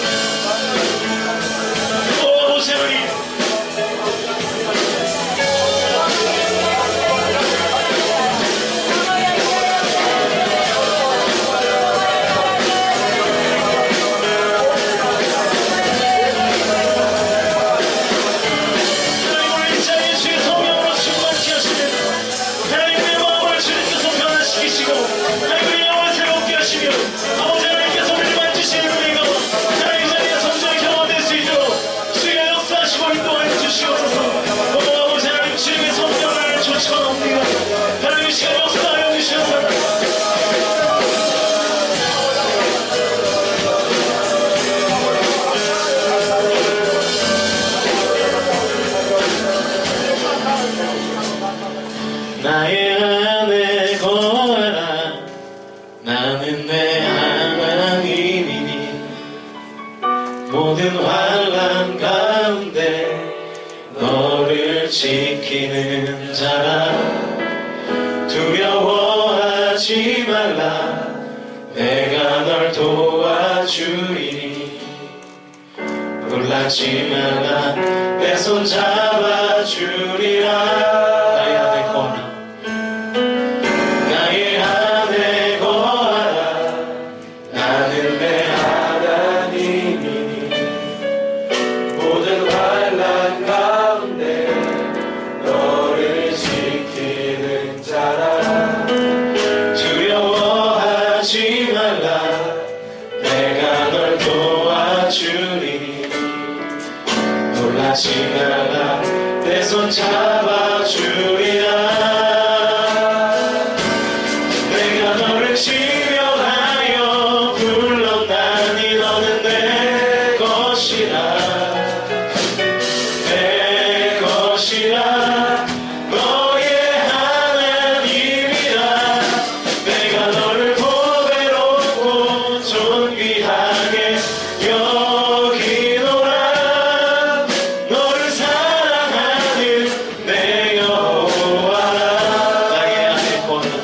오 아버지 하나님, 하나님 오늘 이 자리에 주의 성령으로 충만케 하시는 하나님의 마음을 주님께서 변화시키시고 하나님 우리 영혼을 새롭게 하시며 아버지 하나님께서 우리를 만지시는 은혜가 하나님 이 자리에 성전에 경험될 수 있도록 주의 역사하시고 인도하여 주시옵소서. 오 아버지 하나님, 주님의 성령을 쫓아옵니다. 하나님 이 시간 역사하여 주시옵소서. 나의 안에 거하라. 나는 내 하나님이니 모든 환난 가운데 너를 지키는 자라. 두려워 두려워하지 말라 내가 널 도와주리니 놀라지 말라 내 손 잡아주리라 나의 안에 거하라 나의 안에 거하라 나는 내 하나님이니 모든 환난 가운데 너를 지키는 자라 두려워하지 말라 내가 널 도와주리니 놀라지 말라 내 손 잡아주리라 내가 너를 지명하여 불렀나니 너는 내 것이라 내 것이라 너의 하나님이라 내가 너를 보배롭고 존귀하게 여기노라 너를 사랑하는 내 여호와라 나의 안에 거하라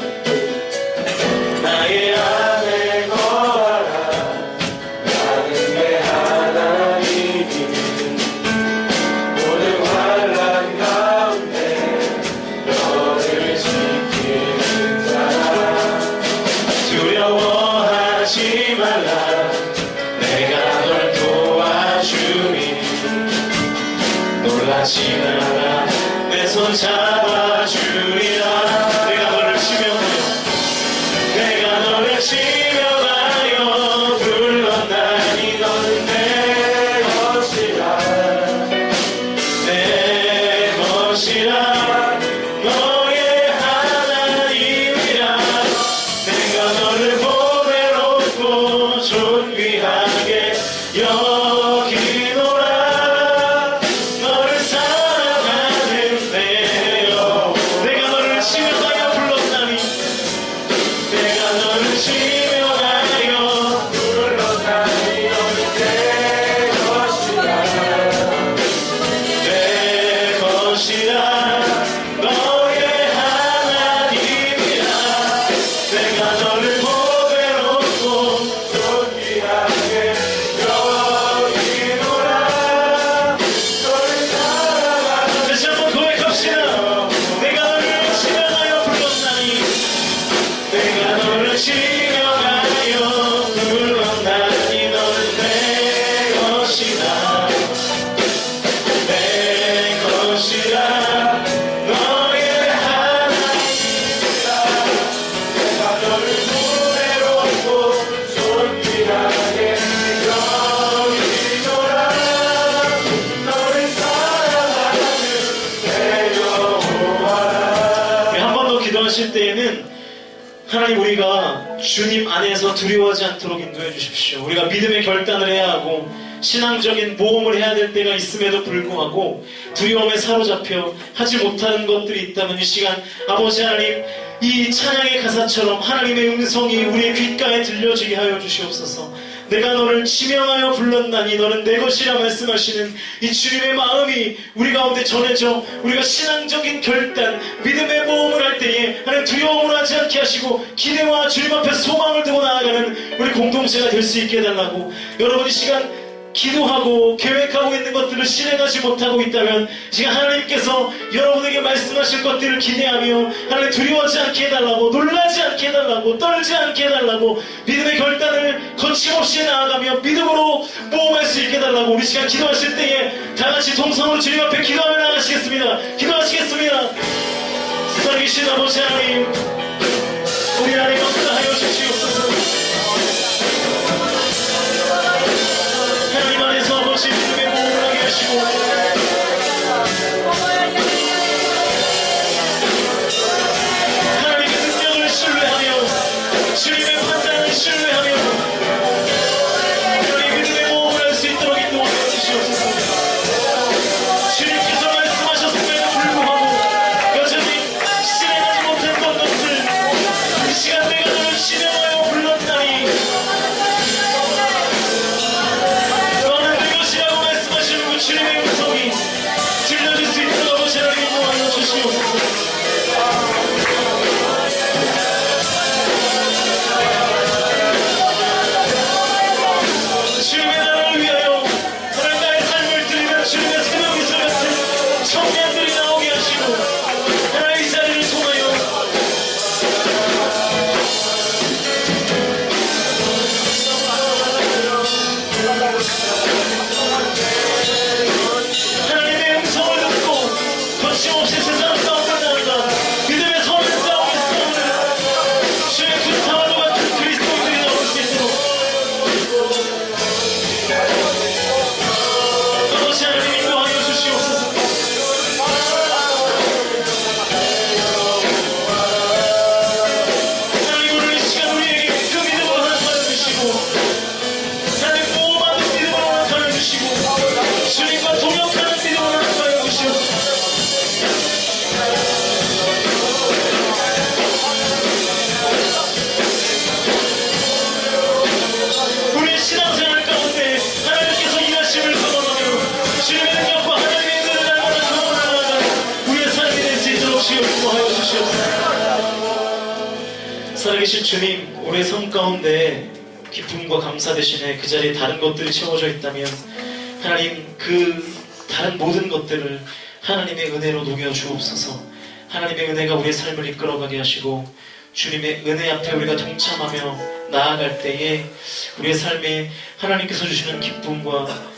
나의 안에 거하라 나는 내 하나님이니 모든 환난 가운데 너를 지키는 자라 두려워하지 말라 내가 널 도와주리니 놀라지 말라 내 손 잡아주리라 내가 너를 지명하여 내가 너를 지명하여 불렀나니 너는 내 것이라 내 것이라 너의 하나님이라 내가 너를 보배롭고 존귀하게 여기노라 너를 사랑하는 내 여 내가 너를 지명하여 불렀나니 내가 너를 지명하여 불렀나니 너는 내 것이라 내 것이라 너의 하나님이라 내가 너를 보배롭고 존귀하게 여기노라 너를 사랑하는 다시 한번 고백합시다 내가 너를 지명하여 불렀나니 내가 너를 지명하여 불렀나니 너는 내 것이다 내 것이라 너의 하나님이라 내가 너를 보배롭고 존귀하게 여기노라 너를 사랑하는 내 여호와라 한 번 더 기도하실 때에는 하나님 우리가 주님 안에서 두려워하지 않도록 인도해 주십시오. 우리가 믿음의 결단을 해야 하고 신앙적인 모험을 해야 될 때가 있음에도 불구하고 두려움에 사로잡혀 하지 못하는 것들이 있다면 이 시간 아버지 하나님 이 찬양의 가사처럼 하나님의 음성이 우리의 귓가에 들려지게 하여 주시옵소서. 내가 너를 지명하여 불렀나니 너는 내 것이라 말씀하시는 이 주님의 마음이 우리 가운데 전해져 우리가 신앙적인 결단, 믿음의 모험을 할 때에 하나님 두려움을 하지 않게 하시고 기대와 주님 앞에 소망을 두고 나아가는 우리 공동체가 될 수 있게 해달라고 여러분 이 시간 기도하고 계획하고 있는 것들을 실행하지 못하고 있다면 지금 하나님께서 여러분에게 말씀하실 것들을 기대하며 하나님 두려워하지 않게 해달라고 놀라지 않게 해달라고 떨지 않게 해달라고 믿음의 결단을 거침없이 나아가며 믿음으로 모험할 수 있게 해달라고 우리 시간 기도하실 때에 다같이 동성으로 주님 앞에 기도하며 나가시겠습니다. 기도하시겠습니다. 살아계신 아버지 하나님 우리 안에 역사하여 주시옵소서. 하나님 안에서 아버지 믿음의 모험을 하게 하시고 하나님의 능력을 신뢰하며 주님의 판단을 신뢰하며 하나님 믿음의 모험을 할 수 있도록 인도하여 주시옵소서. 주님께서 말씀하셨음에도 불구하고 여전히 실행하지 못했던 것들 살아계신 주님, 우리의 삶 가운데 기쁨과 감사 대신에 그 자리에 다른 것들이 채워져 있다면 하나님 그 다른 모든 것들을 하나님의 은혜로 녹여 주옵소서. 하나님의 은혜가 우리의 삶을 이끌어가게 하시고 주님의 은혜 앞에 우리가 동참하며 나아갈 때에 우리의 삶에 하나님께서 주시는 기쁨과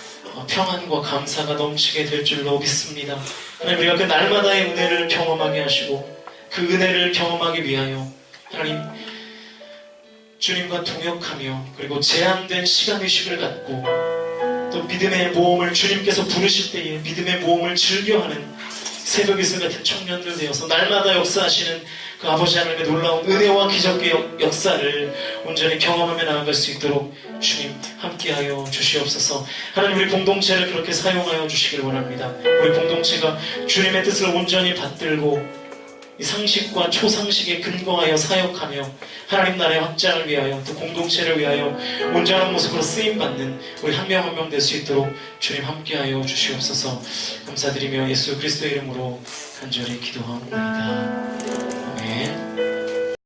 평안과 감사가 넘치게 될 줄로 믿습니다. 하나님, 우리가 그 날마다의 은혜를 경험하게 하시고 그 은혜를 경험하기 위하여 하나님 주님과 동역하며 그리고 제한된 시간 의식을 갖고 또 믿음의 모험을 주님께서 부르실 때에 믿음의 모험을 즐겨하는 새벽 이슬 같은 청년들 되어서 날마다 역사하시는 그 아버지 하나님의 놀라운 은혜와 기적의 역사를 온전히 경험하며 나아갈 수 있도록 주님 함께하여 주시옵소서. 하나님, 우리 공동체를 그렇게 사용하여 주시길 원합니다. 우리 공동체가 주님의 뜻을 온전히 받들고 이 상식과 초상식에 근거하여 사역하며 하나님 나라의 확장을 위하여 또 공동체를 위하여 온전한 모습으로 쓰임받는 우리 한 명 한 명 될 수 있도록 주님 함께하여 주시옵소서. 감사드리며 예수 그리스도의 이름으로 간절히 기도하옵나이다.